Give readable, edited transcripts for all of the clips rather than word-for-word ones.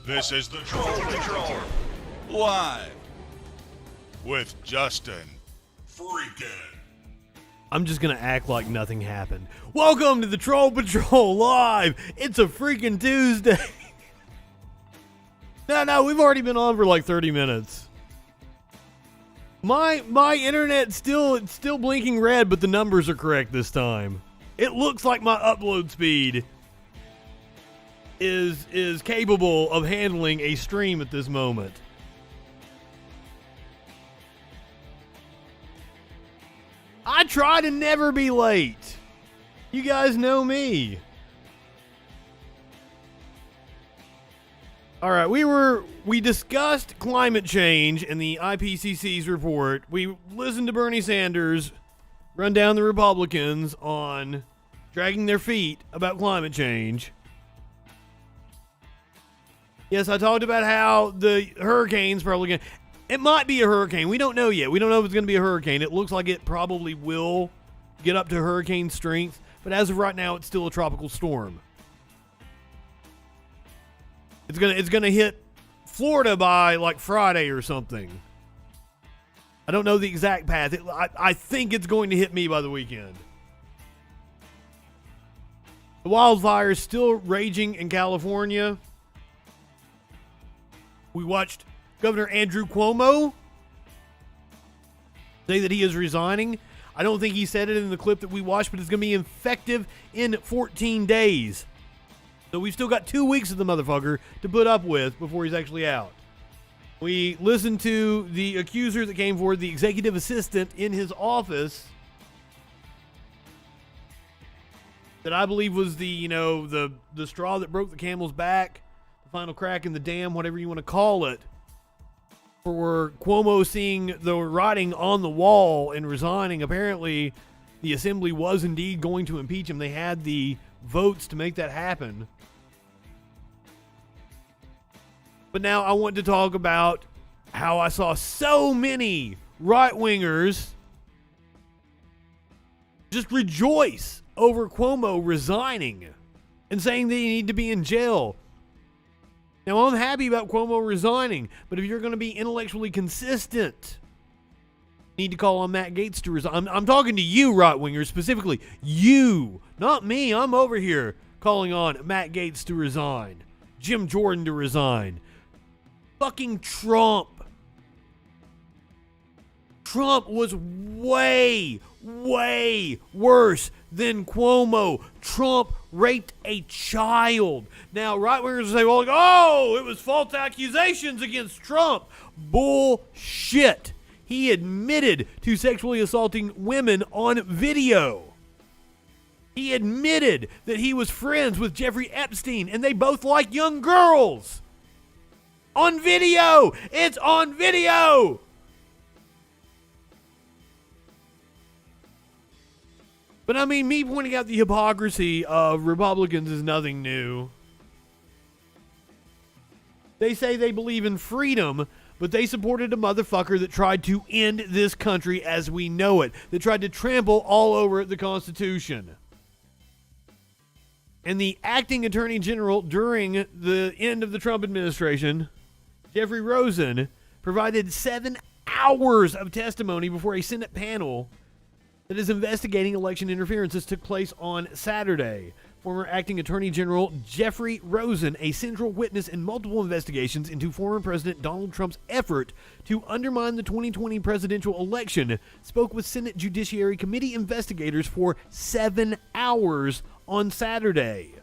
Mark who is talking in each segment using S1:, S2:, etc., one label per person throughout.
S1: This is the Troll Patrol, live with Justin FREAKIN.
S2: I'm just gonna act like nothing happened. Welcome to the Troll Patrol Live! It's a freaking Tuesday! No, we've already been on for like 30 minutes. My internet's still blinking red, but the numbers are correct this time. It looks like my upload speed is capable of handling a stream at this moment. I try to never be late. You guys know me. All right, we discussed climate change in the IPCC's report. We listened to Bernie Sanders run down the Republicans on dragging their feet about climate change. Yes, I talked about how the hurricane's probably going to... It might be a hurricane. We don't know yet. We don't know if it's going to be a hurricane. It looks like it probably will get up to hurricane strength. But as of right now, it's still a tropical storm. It's gonna hit Florida by like Friday or something. I don't know the exact path. I think it's going to hit me by the weekend. The wildfire is still raging in California. We watched Governor Andrew Cuomo say that he is resigning. I don't think he said it in the clip that we watched, but it's going to be effective in 14 days. So we've still got 2 weeks of the motherfucker to put up with before he's actually out. We listened to the accuser that came forward, the executive assistant in his office, that I believe was the straw that broke the camel's back, the final crack in the dam, whatever you want to call it, for Cuomo seeing the writing on the wall and resigning. Apparently, the assembly was indeed going to impeach him. They had the votes to make that happen. But now I want to talk about how I saw so many right-wingers just rejoice over Cuomo resigning and saying that he need to be in jail. Now, I'm happy about Cuomo resigning, but if you're going to be intellectually consistent, you need to call on Matt Gaetz to resign. I'm talking to you, right-wingers, specifically. You, not me. I'm over here calling on Matt Gaetz to resign, Jim Jordan to resign, fucking Trump. Trump was way worse than Cuomo. Trump raped a child. Now, right-wingers say, well, it was false accusations against Trump. Bullshit. He admitted to sexually assaulting women on video. He admitted that he was friends with Jeffrey Epstein, and they both like young girls. On video. It's on video. But I mean, me pointing out the hypocrisy of Republicans is nothing new. They say they believe in freedom, but they supported a motherfucker that tried to end this country as we know it, that tried to trample all over the Constitution. And the acting attorney general during the end of the Trump administration, Jeffrey Rosen, provided 7 hours of testimony before a Senate panel that is investigating election interference. This took place on Saturday. Former acting attorney general Jeffrey Rosen, a central witness in multiple investigations into former President Donald Trump's effort to undermine the 2020 presidential election, spoke with Senate Judiciary Committee investigators for 7 hours on Saturday.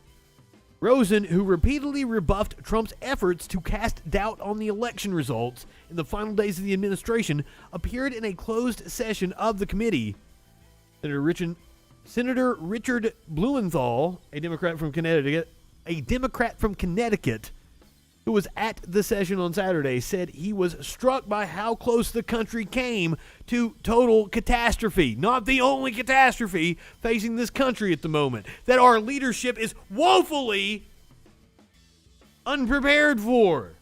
S2: Rosen, who repeatedly rebuffed Trump's efforts to cast doubt on the election results in the final days of the administration, appeared in a closed session of the committee. Senator Richard Blumenthal, a Democrat from Connecticut, who was at the session on Saturday, said he was struck by how close the country came to total catastrophe. Not the only catastrophe facing this country at the moment, that our leadership is woefully unprepared for.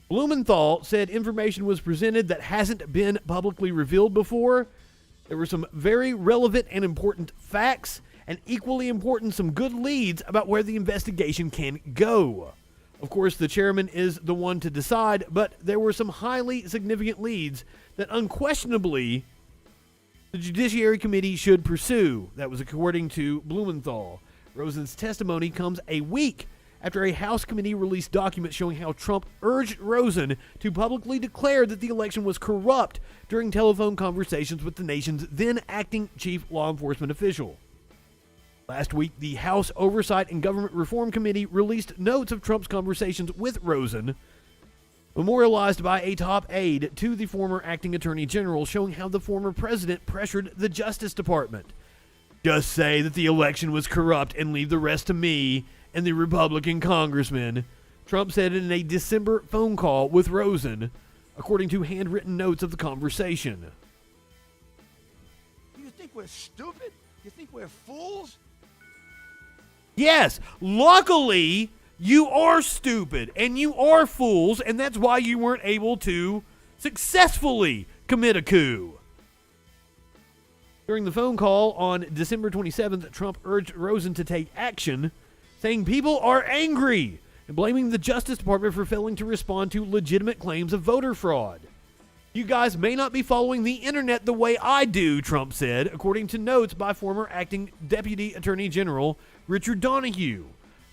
S2: Blumenthal said information was presented that hasn't been publicly revealed before. There were some very relevant and important facts, and equally important, some good leads about where the investigation can go. Of course, the chairman is the one to decide, but there were some highly significant leads that unquestionably the Judiciary Committee should pursue. That was according to Blumenthal. Rosen's testimony comes a week after a House committee released documents showing how Trump urged Rosen to publicly declare that the election was corrupt during telephone conversations with the nation's then acting chief law enforcement official. Last week, the House Oversight and Government Reform Committee released notes of Trump's conversations with Rosen, memorialized by a top aide to the former acting attorney general, showing how the former president pressured the Justice Department. Just say that the election was corrupt and leave the rest to me and the Republican congressman, Trump said in a December phone call with Rosen, according to handwritten notes of the conversation.
S3: You think we're stupid? You think we're fools?
S2: Yes, luckily, you are stupid and you are fools, and that's why you weren't able to successfully commit a coup. During the phone call on December 27th, Trump urged Rosen to take action, saying people are angry and blaming the Justice Department for failing to respond to legitimate claims of voter fraud. You guys may not be following the internet the way I do, Trump said, according to notes by former acting Deputy Attorney General Richard Donahue.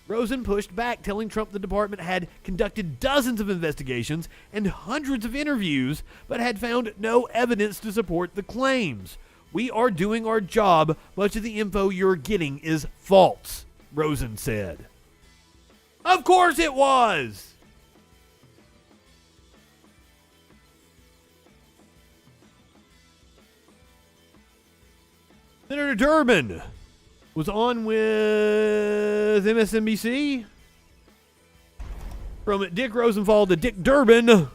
S2: Rosen pushed back, telling Trump the department had conducted dozens of investigations and hundreds of interviews, but had found no evidence to support the claims. We are doing our job. Much of the info you're getting is false, Rosen said. Of course it was! Senator Durbin was on with MSNBC. From Dick Rosenthal to Dick Durbin.
S4: Details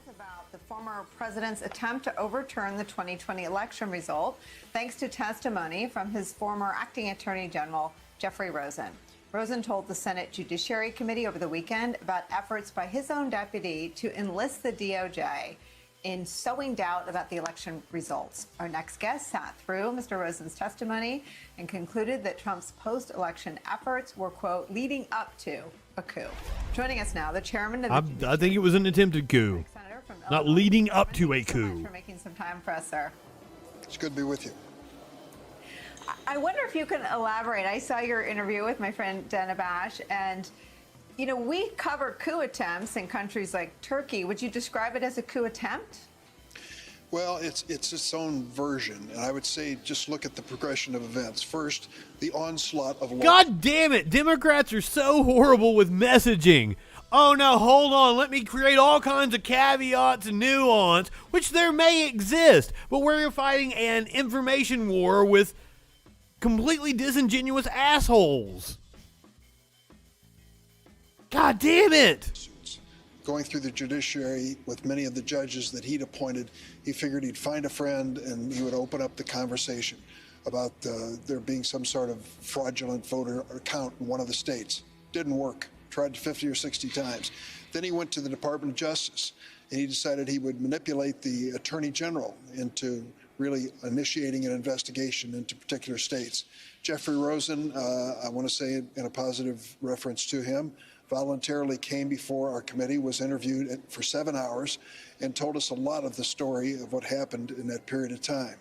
S4: about the former president's attempt to overturn the 2020 election result, thanks to testimony from his former acting attorney general, Jeffrey Rosen. Rosen told the Senate Judiciary Committee over the weekend about efforts by his own deputy to enlist the DOJ in sowing doubt about the election results. Our next guest sat through Mr. Rosen's testimony and concluded that Trump's post-election efforts were, quote, leading up to a coup. Joining us now, the chairman of the
S2: I think it was an attempted coup,
S4: Senator from
S2: not
S4: Illinois.
S2: leading up to a
S4: Thank you so much
S2: coup.
S4: for making some time for us, sir.
S3: It's good to be with you.
S4: I wonder if you can elaborate. I saw your interview with my friend Dana Bash, and you know, we cover coup attempts in countries like Turkey. Would you describe it as a coup attempt?
S3: Well, it's its own version, and I would say just look at the progression of events. First, the onslaught of law.
S2: God damn it! Democrats are so horrible with messaging. Oh no, hold on, let me create all kinds of caveats and nuance, which there may exist, but we're fighting an information war with completely disingenuous assholes. God damn it!
S3: Going through the judiciary with many of the judges that he'd appointed, he figured he'd find a friend and he would open up the conversation about there being some sort of fraudulent voter account in one of the states. Didn't work. Tried 50 or 60 times. Then he went to the Department of Justice and he decided he would manipulate the Attorney General into really initiating an investigation into particular states. Jeffrey Rosen, I want to say in a positive reference to him, voluntarily came before our committee, was interviewed for 7 hours, and told us a lot of the story of what happened in that period of time.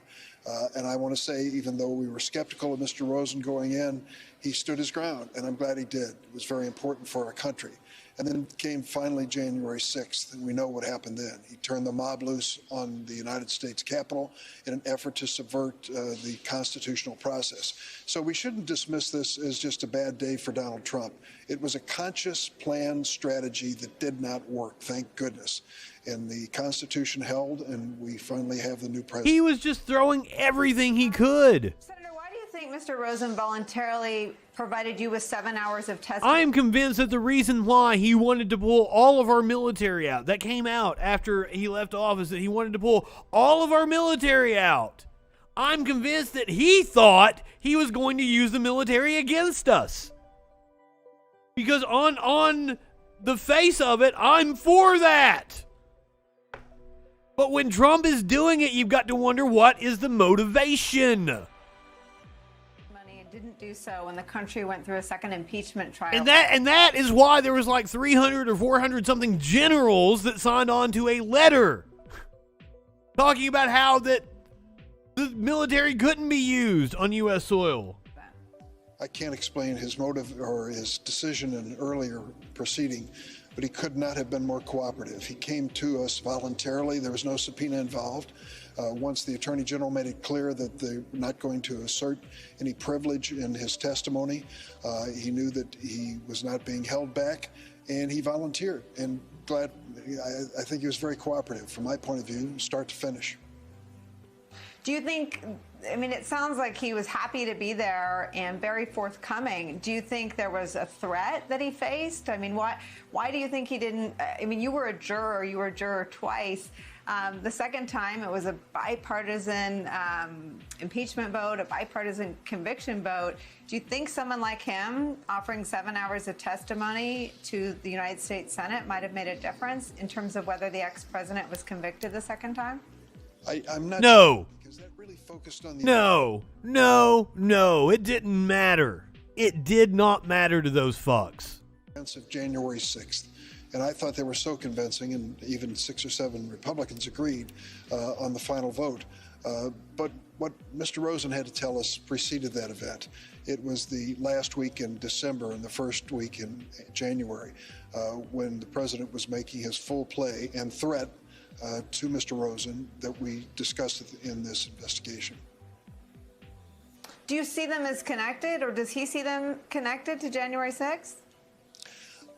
S3: And I want to say, even though we were skeptical of Mr. Rosen going in, he stood his ground, and I'm glad he did. It was very important for our country. And then came finally January 6th, and we know what happened then. He turned the mob loose on the United States Capitol in an effort to subvert the constitutional process. So we shouldn't dismiss this as just a bad day for Donald Trump. It was a conscious, planned strategy that did not work, thank goodness. And the Constitution held, and we finally have the new president.
S2: He was just throwing everything he could.
S4: Senator, why do you think Mr. Rosen voluntarily provided you with 7 hours of testimony?
S2: I am convinced that the reason why he wanted to pull all of our military out, that came out after he left office, that he wanted to pull all of our military out. I'm convinced that he thought he was going to use the military against us. Because on the face of it, I'm for that. But when Trump is doing it, you've got to wonder, what is the motivation?
S4: Money testimony and didn't do so when the country went through a second impeachment trial.
S2: And that is why there was like 300 or 400 something generals that signed on to a letter talking about how that the military couldn't be used on U.S. soil.
S3: I can't explain his motive or his decision in an earlier proceeding, but he could not have been more cooperative. He came to us voluntarily. There was no subpoena involved. Once the Attorney General made it clear that they were not going to assert any privilege in his testimony, he knew that he was not being held back, and he volunteered. And I think he was very cooperative from my point of view, start to finish.
S4: Do you think, I mean, it sounds like he was happy to be there and very forthcoming. Do you think there was a threat that he faced? I mean, why do you think he didn't? I mean, you were a juror twice. The second time, it was a bipartisan impeachment vote, a bipartisan conviction vote. Do you think someone like him offering 7 hours of testimony to the United States Senate might have made a difference in terms of whether the ex-president was convicted the second time?
S3: I'm not
S2: No.
S3: sure, because that really focused on the
S2: No, it didn't matter. It did not matter to those fucks.
S3: events of January 6th. And I thought they were so convincing, and even 6 or 7 Republicans agreed on the final vote. But what Mr. Rosen had to tell us preceded that event. It was the last week in December and the first week in January when the president was making his full play and threat to Mr. Rosen that we discussed in this investigation.
S4: Do you see them as connected, or does he see them connected to January 6th?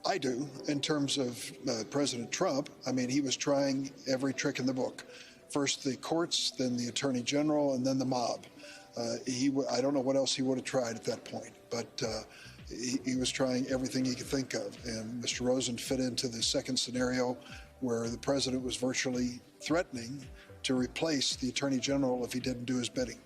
S3: I do, in terms of President Trump. I mean, he was trying every trick in the book. First the courts, then the attorney general, and then the mob. I don't know what else he would have tried at that point, but he was trying everything he could think of. And Mr. Rosen fit into the second scenario where the president was virtually threatening to replace the attorney general if he didn't do his bidding.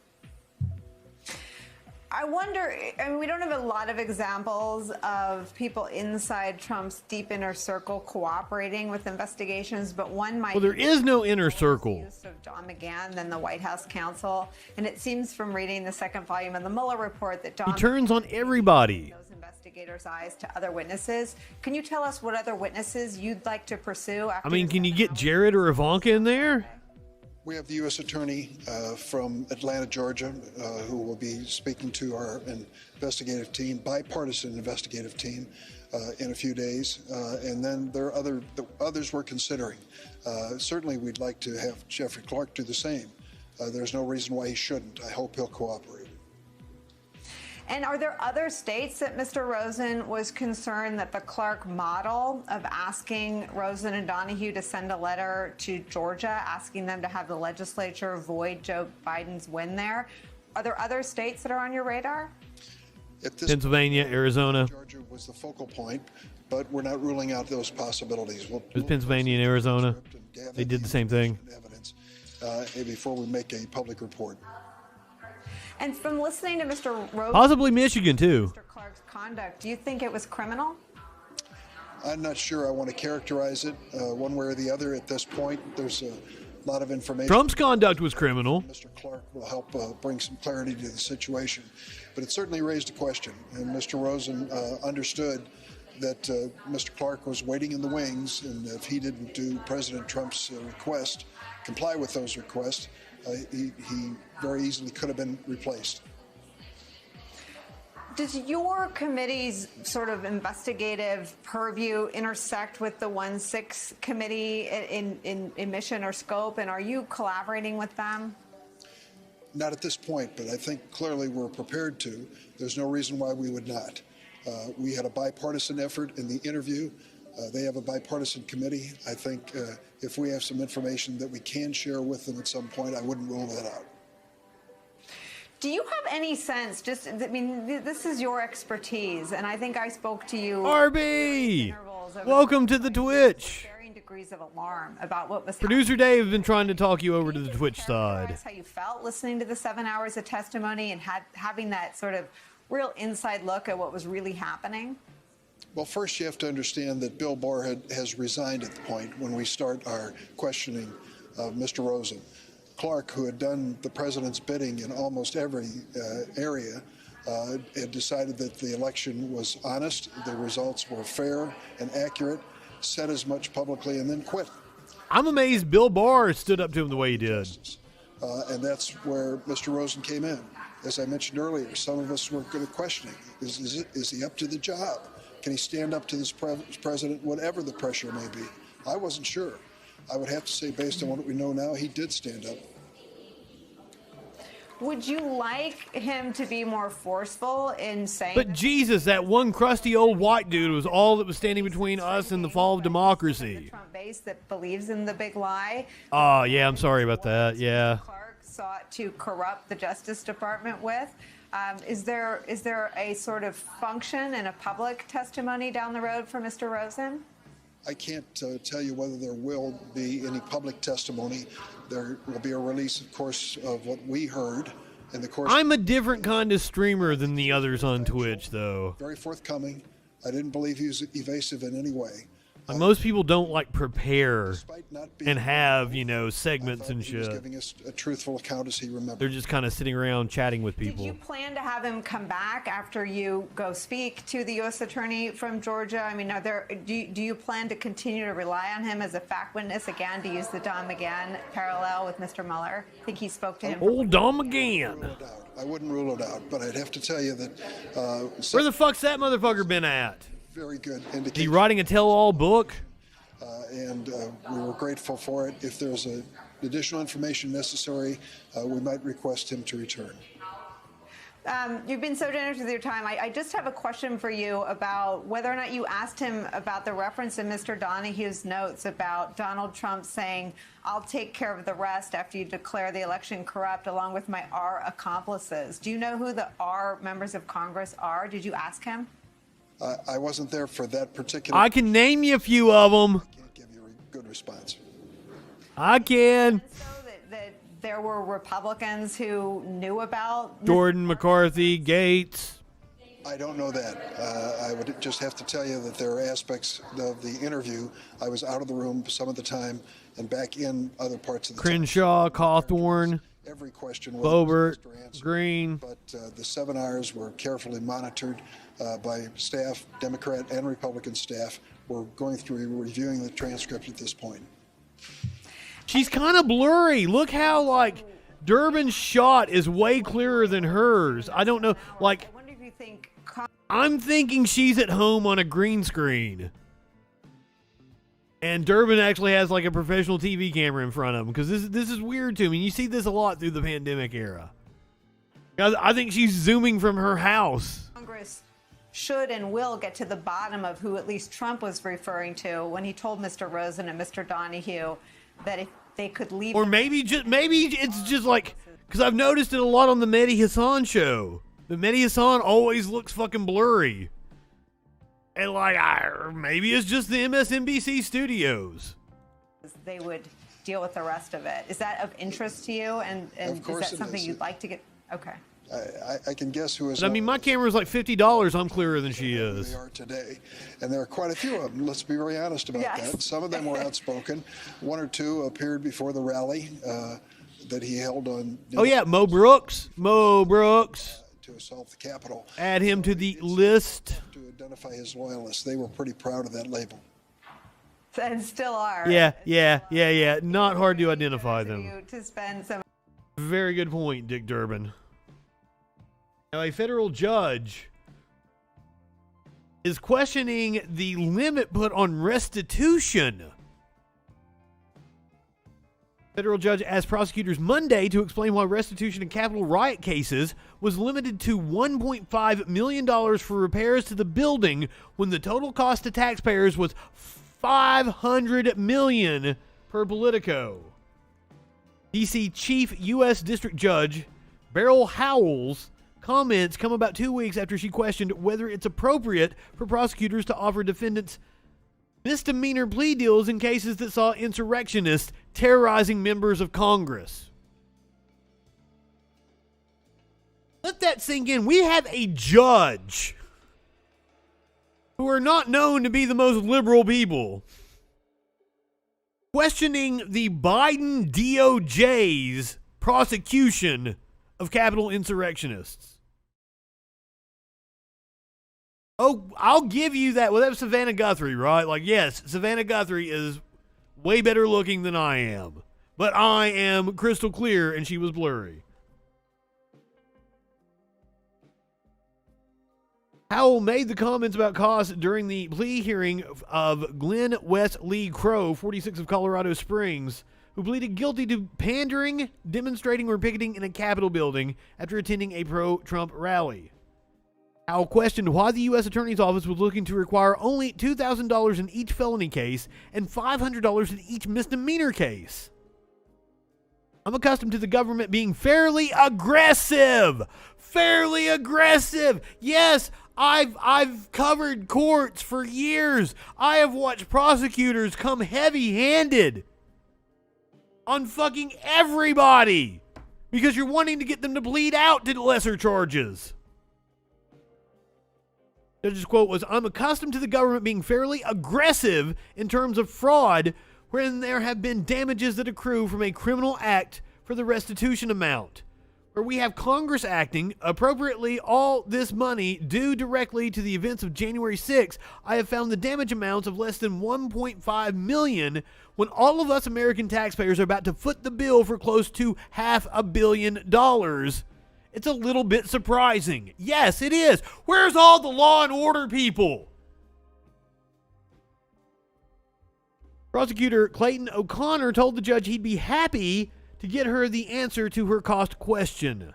S4: I wonder, I mean, we don't have a lot of examples of people inside Trump's deep inner circle cooperating with investigations, but one might...
S2: Well, there is no inner circle.
S4: ...use of Don McGahn than the White House counsel, and it seems from reading the second volume of the Mueller report that Don...
S2: He turns on everybody.
S4: ...those investigators' eyes to other witnesses. Can you tell us what other witnesses you'd like to pursue after...
S2: I mean, can you get Jared or Ivanka in there?
S3: We have the U.S. Attorney from Atlanta, Georgia, who will be speaking to our investigative team, bipartisan investigative team, in a few days. And then there are others we're considering. Certainly, we'd like to have Jeffrey Clark do the same. There's no reason why he shouldn't. I hope he'll cooperate.
S4: And are there other states that Mr. Rosen was concerned that the Clark model of asking Rosen and Donahue to send a letter to Georgia, asking them to have the legislature void Joe Biden's win there? Are there other states that are on your radar?
S2: Pennsylvania, Arizona.
S3: Georgia was the focal point, but we're not ruling out those possibilities.
S2: There's Pennsylvania and Arizona. They did the same thing.
S3: Evidence before we make a public report.
S4: And from listening to Mr. Rosen,
S2: possibly Michigan too.
S4: Mr. Clark's conduct, do you think it was criminal?
S3: I'm not sure I want to characterize it one way or the other at this point. There's a lot of information.
S2: Trump's conduct was criminal.
S3: Mr. Clark will help bring some clarity to the situation. But it certainly raised a question. And Mr. Rosen understood that Mr. Clark was waiting in the wings, and if he didn't do President Trump's request, comply with those requests, he very easily could have been replaced.
S4: Does your committee's sort of investigative purview intersect with the 1-6 committee in mission or scope, and are you collaborating with them?
S3: Not at this point, but I think clearly we're prepared to. There's no reason why we would not. We had a bipartisan effort in the interview. They have a bipartisan committee. I think if we have some information that we can share with them at some point, I wouldn't rule that out.
S4: Do you have any sense, I mean, this is your expertise, and I think I spoke to you...
S2: RB! Welcome to the Twitch.
S4: Varying degrees of alarm about what was
S2: Producer Dave has been trying to talk you over to the Twitch side.
S4: How you felt listening to the 7 hours of testimony and having that sort of real inside look at what was really happening?
S3: Well, first you have to understand that Bill Barr has resigned at the point when we start our questioning of Mr. Rosen. Clark, who had done the president's bidding in almost every area, and decided that the election was honest, the results were fair and accurate, said as much publicly, and then quit.
S2: I'm amazed Bill Barr stood up to him the way he did.
S3: And that's where Mr. Rosen came in. As I mentioned earlier, some of us were going to questioning, is he up to the job? Can he stand up to this president, whatever the pressure may be? I wasn't sure. I would have to say, based on what we know now, he did stand up.
S4: Would you like him to be more forceful in saying...
S2: But Jesus, that one crusty old white dude was all that was standing between us and the fall of democracy.
S4: The Trump base that believes in the big lie.
S2: Oh, yeah, I'm sorry about that, yeah.
S4: Clark sought to corrupt the Justice Department with. Is there a sort of function in a public testimony down the road for Mr. Rosen?
S3: I can't tell you whether there will be any public testimony. There will be a release, of course, of what we heard in the course.
S2: I'm a different kind of streamer than the others on Twitch, though.
S3: Very forthcoming. I didn't believe he was evasive in any way.
S2: Most people don't like prepare
S3: Despite not being,
S2: and have, you know, segments and
S3: he was
S2: shit.
S3: giving us a truthful account as he remembered.
S2: They're just kind of sitting around chatting with people.
S4: Did you plan to have him come back after you go speak to the U.S. Attorney from Georgia? I mean, do you plan to continue to rely on him as a fact witness again, to use the Don McGahn parallel with Mr. Mueller? I think he spoke to him.
S2: Old Don McGahn.
S3: I wouldn't rule it out, but I'd have to tell you that...
S2: Where the fuck's that motherfucker been at?
S3: Very good
S2: Is he
S3: indication.
S2: writing a tell-all book?
S3: And we were grateful for it. If there's additional information necessary, we might request him to return.
S4: You've been so generous with your time. I just have a question for you about whether or not you asked him about the reference in Mr. Donahue's notes about Donald Trump saying, "I'll take care of the rest after you declare the election corrupt, along with my R accomplices." Do you know who the R members of Congress are? Did you ask him?
S3: I wasn't there for that particular...
S2: I can name you a few of them.
S3: can't give you a good response.
S2: I can.
S4: So that there were Republicans who knew about
S2: Jordan, McCarthy, Gates.
S3: I don't know that. I would just have to tell you that there are aspects of the interview. I was out of the room some of the time and back in other parts of the
S2: Crenshaw, Cawthorn,
S3: Every question was
S2: Boebert,
S3: answered,
S2: Green.
S3: but the 7 hours were carefully monitored by staff, Democrat and Republican staff. We're going through reviewing the transcript at this point.
S2: She's kind of blurry. Look how, like, Durbin's shot is way clearer than hers. I don't know. Like,
S4: I wonder if you think
S2: I'm thinking she's at home on a green screen. And Durbin actually has, like, a professional TV camera in front of him. Because this is weird to me. You see this a lot through the pandemic era. I think she's zooming from her house.
S4: Congress should and will get to the bottom of who at least Trump was referring to when he told Mr. Rosen and Mr. Donahue that if they could leave...
S2: Or maybe it's just like... Because I've noticed it a lot on the Mehdi Hassan show. The Mehdi Hassan always looks fucking blurry. And like, maybe it's just the MSNBC studios.
S4: they would deal with the rest of it. Is that of interest to you? And
S3: Of course
S4: is that
S3: it
S4: something
S3: is.
S4: you'd like to get? Okay.
S3: I can guess who is.
S2: But I mean, my camera's like $50. I'm clearer than she
S3: Who
S2: is.
S3: they are today, and there are quite a few of them. Let's be very honest about
S4: Yes.
S3: that. Some of them were outspoken. One or two appeared before the rally that he held on.
S2: Oh yeah, Mo Brooks.
S3: To assault the Capitol.
S2: Add him to the list.
S3: To identify his loyalists, they were pretty proud of that label.
S4: And still are.
S2: Yeah. Not hard to identify them.
S4: You to spend some.
S2: Very good point, Dick Durbin. Now, a federal judge is questioning the limit put on restitution. Federal judge asked prosecutors Monday to explain why restitution in Capitol riot cases was limited to $1.5 million for repairs to the building when the total cost to taxpayers was $500 million per Politico. D.C. Chief U.S. District Judge Beryl Howell's comments come about 2 weeks after she questioned whether it's appropriate for prosecutors to offer defendants misdemeanor plea deals in cases that saw insurrectionists terrorizing members of Congress. Let that sink in. We have a judge who are not known to be the most liberal people questioning the Biden DOJ's prosecution of Capitol insurrectionists. Oh, I'll give you that. Well, that was Savannah Guthrie, right? Like, yes, Savannah Guthrie is way better looking than I am. But I am crystal clear, and she was blurry. Howell made the comments about costs during the plea hearing of Glenn West Lee Crow, 46 of Colorado Springs, who pleaded guilty to pandering, demonstrating, or picketing in a Capitol building after attending a pro-Trump rally. Howell questioned why the U.S. Attorney's Office was looking to require only $2,000 in each felony case and $500 in each misdemeanor case. I'm accustomed to the government being fairly aggressive. Fairly aggressive. Yes, I've covered courts for years. I have watched prosecutors come heavy-handed on fucking everybody because you're wanting to get them to plead out to lesser charges. Judge's quote was, I'm accustomed to the government being fairly aggressive in terms of fraud when there have been damages that accrue from a criminal act for the restitution amount. Where we have Congress acting appropriately all this money due directly to the events of January 6th, I have found the damage amounts of less than $1.5 million when all of us American taxpayers are about to foot the bill for close to $500 million. It's a little bit surprising. Yes, it is. Where's all the law and order people? Prosecutor Clayton O'Connor told the judge he'd be happy to get her the answer to her cost question.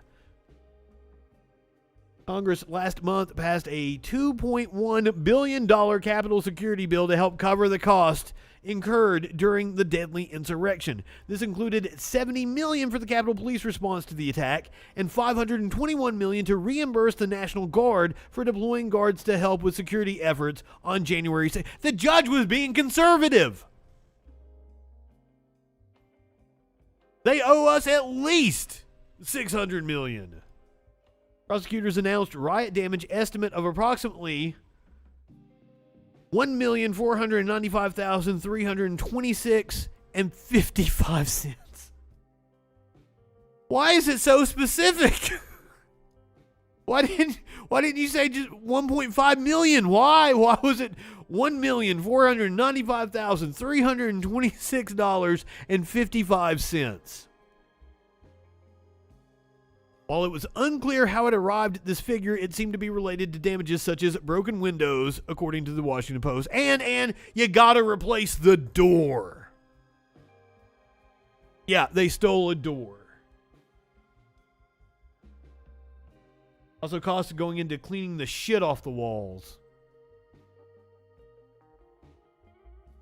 S2: Congress last month passed a $2.1 billion capital security bill to help cover the cost incurred during the deadly insurrection. This included $70 million for the Capitol Police response to the attack and $521 million to reimburse the National Guard for deploying guards to help with security efforts on January 6th. The judge was being conservative. They owe us at least $600 million. Prosecutors announced riot damage estimate of approximately $1,495,326.55. Why is it so specific? Why didn't you say just 1.5 million? Why was it $1,495,326.55? While it was unclear how it arrived at this figure, it seemed to be related to damages such as broken windows, according to the Washington Post, and you gotta replace the door. Yeah, they stole a door. Also costs going into cleaning the shit off the walls.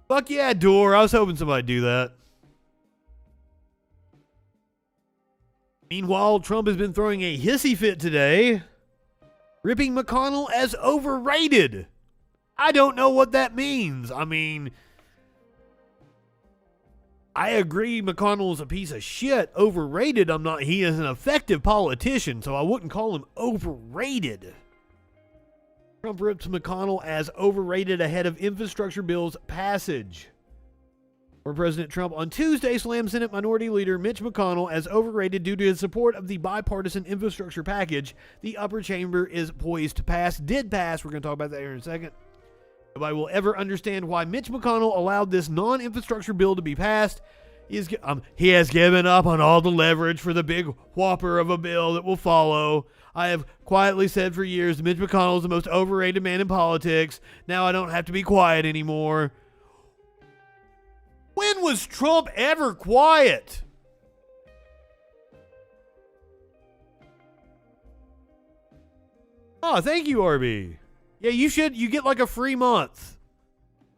S2: Fuck yeah, door. I was hoping somebody'd do that. Meanwhile, Trump has been throwing a hissy fit today, ripping McConnell as overrated. I don't know what that means. I mean, I agree McConnell is a piece of shit. Overrated, he is an effective politician, so I wouldn't call him overrated. Trump rips McConnell as overrated ahead of infrastructure bill's passage. Where President Trump on Tuesday slammed Senate Minority Leader Mitch McConnell as overrated due to his support of the bipartisan infrastructure package the upper chamber is poised to pass. Did pass. We're going to talk about that here in a second. Nobody will ever understand why Mitch McConnell allowed this non-infrastructure bill to be passed. He has given up on all the leverage for the big whopper of a bill that will follow. I have quietly said for years that Mitch McConnell is the most overrated man in politics. Now I don't have to be quiet anymore. When was Trump ever quiet? Oh, thank you, RB. Yeah, you get like a free month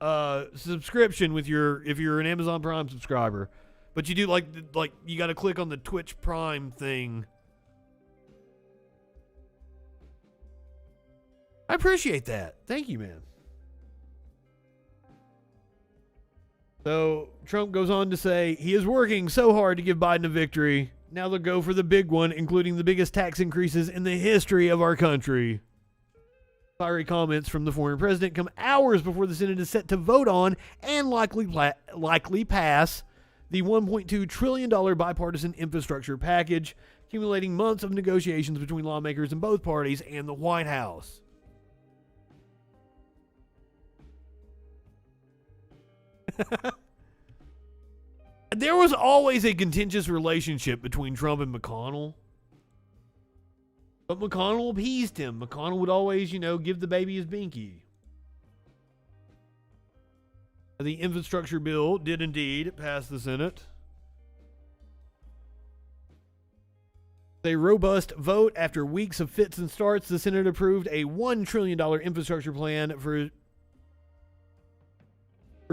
S2: subscription if you're an Amazon Prime subscriber. But you do like you got to click on the Twitch Prime thing. I appreciate that. Thank you, man. So Trump goes on to say he is working so hard to give Biden a victory. Now they'll go for the big one, including the biggest tax increases in the history of our country. Fiery comments from the former president come hours before the Senate is set to vote on and likely pass the $1.2 trillion bipartisan infrastructure package, accumulating months of negotiations between lawmakers in both parties and the White House. There was always a contentious relationship between Trump and McConnell. But McConnell appeased him. McConnell would always, give the baby his binky. The infrastructure bill did indeed pass the Senate. A robust vote after weeks of fits and starts, the Senate approved a $1 trillion infrastructure plan for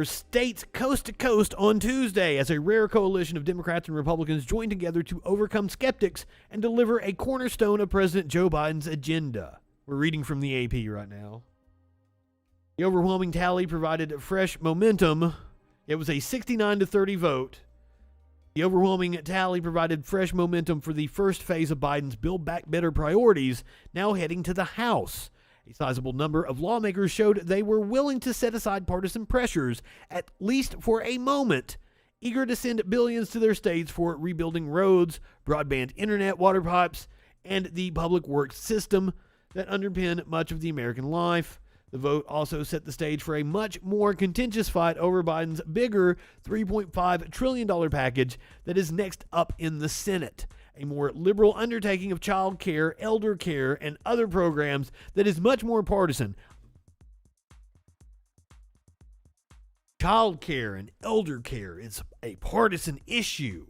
S2: states coast to coast on Tuesday, as a rare coalition of Democrats and Republicans joined together to overcome skeptics and deliver a cornerstone of President Joe Biden's agenda. We're reading from the AP right now. The overwhelming tally provided fresh momentum. It was a 69-30 vote. The overwhelming tally provided fresh momentum for the first phase of Biden's Build Back Better priorities, now heading to the House. A sizable number of lawmakers showed they were willing to set aside partisan pressures, at least for a moment, eager to send billions to their states for rebuilding roads, broadband internet, water pipes, and the public works system that underpin much of the American life. The vote also set the stage for a much more contentious fight over Biden's bigger $3.5 trillion package that is next up in the Senate. A more liberal undertaking of child care, elder care, and other programs that is much more partisan. Child care and elder care is a partisan issue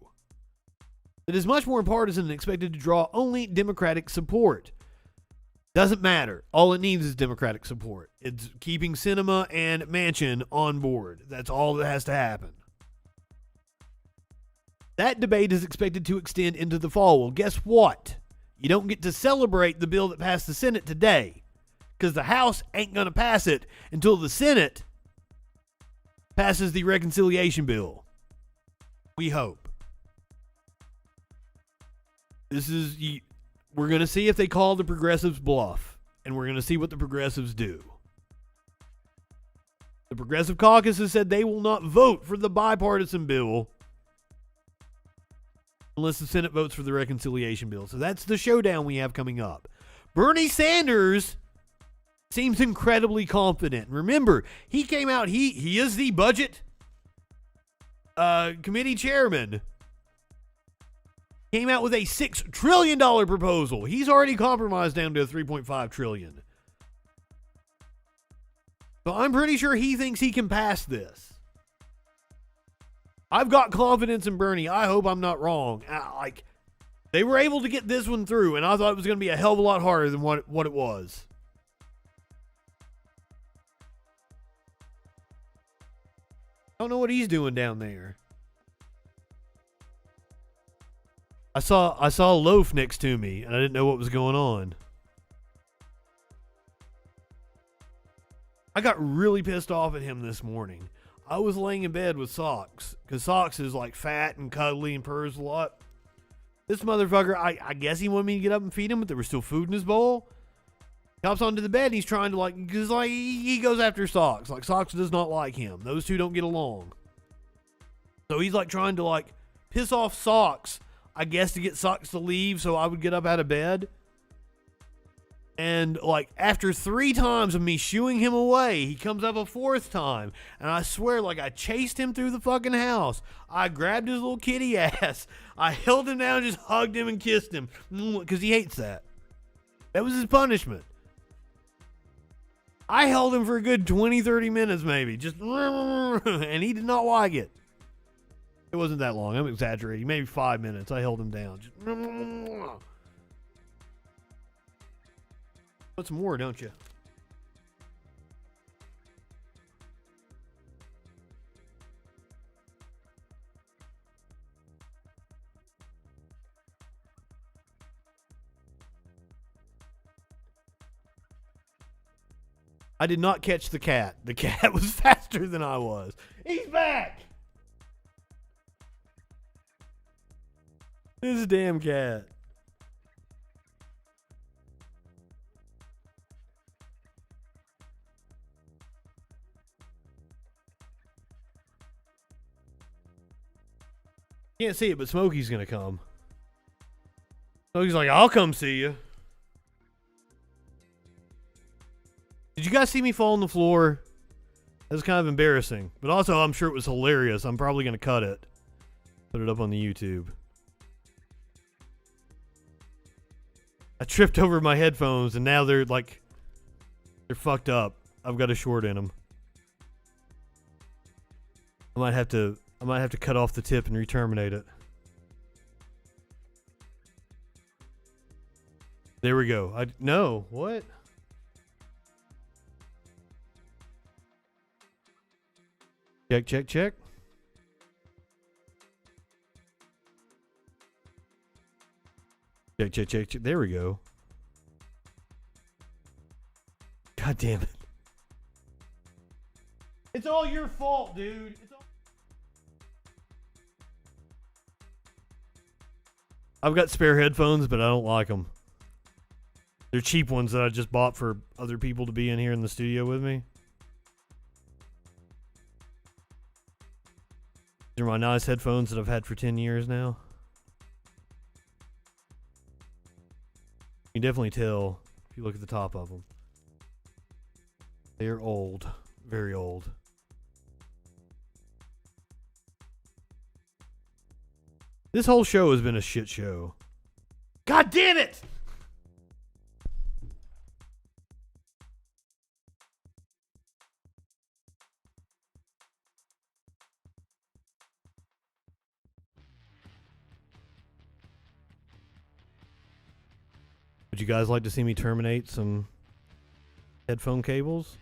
S2: that is much more partisan and expected to draw only Democratic support. Doesn't matter. All it needs is Democratic support. It's keeping Sinema and Manchin on board. That's all that has to happen. That debate is expected to extend into the fall. Well, guess what? You don't get to celebrate the bill that passed the Senate today, because the House ain't going to pass it until the Senate passes the reconciliation bill. We hope. We're going to see if they call the progressives bluff, and we're going to see what the progressives do. The Progressive Caucus has said they will not vote for the bipartisan bill unless the Senate votes for the reconciliation bill. So that's the showdown we have coming up. Bernie Sanders seems incredibly confident. Remember, he came out, he is the budget committee chairman. Came out with a $6 trillion proposal. He's already compromised down to a $3.5 trillion. So I'm pretty sure he thinks he can pass this. I've got confidence in Bernie. I hope I'm not wrong. They were able to get this one through, and I thought it was going to be a hell of a lot harder than what it was. I don't know what he's doing down there. I saw a loaf next to me, and I didn't know what was going on. I got really pissed off at him this morning. I was laying in bed with Socks, because Socks is like fat and cuddly and purrs a lot. This motherfucker, I guess he wanted me to get up and feed him, but there was still food in his bowl. He hops onto the bed, and he's trying to because he goes after Socks. Socks does not like him. Those two don't get along. So he's trying to piss off Socks, I guess, to get Socks to leave so I would get up out of bed. And after 3 times of me shooing him away, he comes up a 4th time. And I swear, I chased him through the fucking house. I grabbed his little kitty ass. I held him down, just hugged him and kissed him. Because he hates that. That was his punishment. I held him for a good 20, 30 minutes maybe. Just, and he did not like it. It wasn't that long. I'm exaggerating. Maybe 5 minutes. I held him down. Just, want some more, don't you? I did not catch the cat. The cat was faster than I was. He's back! This damn cat. Can't see it, but Smokey's gonna come. Smokey's like, I'll come see you. Did you guys see me fall on the floor? That's kind of embarrassing. But also, I'm sure it was hilarious. I'm probably going to cut it. Put it up on the YouTube. I tripped over my headphones, and now they're fucked up. I've got a short in them. I might have to cut off the tip and re-terminate it. There we go. No, what? Check, check, check. Check, check, check, check. There we go. God damn it. It's all your fault, dude. I've got spare headphones, but I don't like them. They're cheap ones that I just bought for other people to be in here in the studio with me. These are my nice headphones that I've had for 10 years now. You can definitely tell if you look at the top of them. They're old. Very old. This whole show has been a shit show. God damn it! Would you guys like to see me terminate some headphone cables?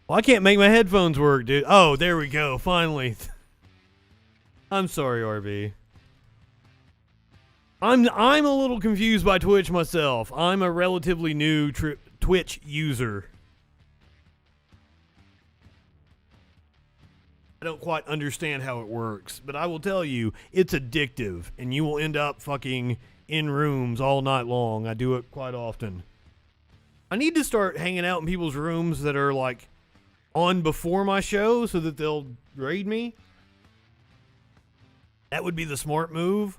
S2: Well, I can't make my headphones work, dude. Oh, there we go. Finally. I'm sorry, RB. I'm a little confused by Twitch myself. I'm a relatively new Twitch user. I don't quite understand how it works, but I will tell you, it's addictive, and you will end up fucking in rooms all night long. I do it quite often. I need to start hanging out in people's rooms that are like on before my show so that they'll raid me. That would be the smart move.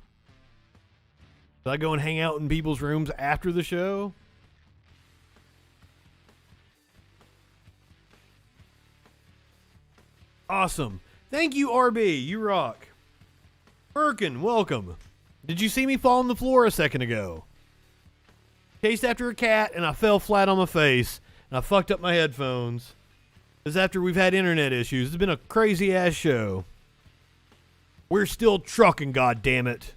S2: Should I go and hang out in people's rooms after the show? Awesome. Thank you, RB. You rock. FREAKIN, welcome. Did you see me fall on the floor a second ago? Chased after a cat and I fell flat on my face and I fucked up my headphones. This is after we've had internet issues. It's been a crazy ass show. We're still trucking, goddammit.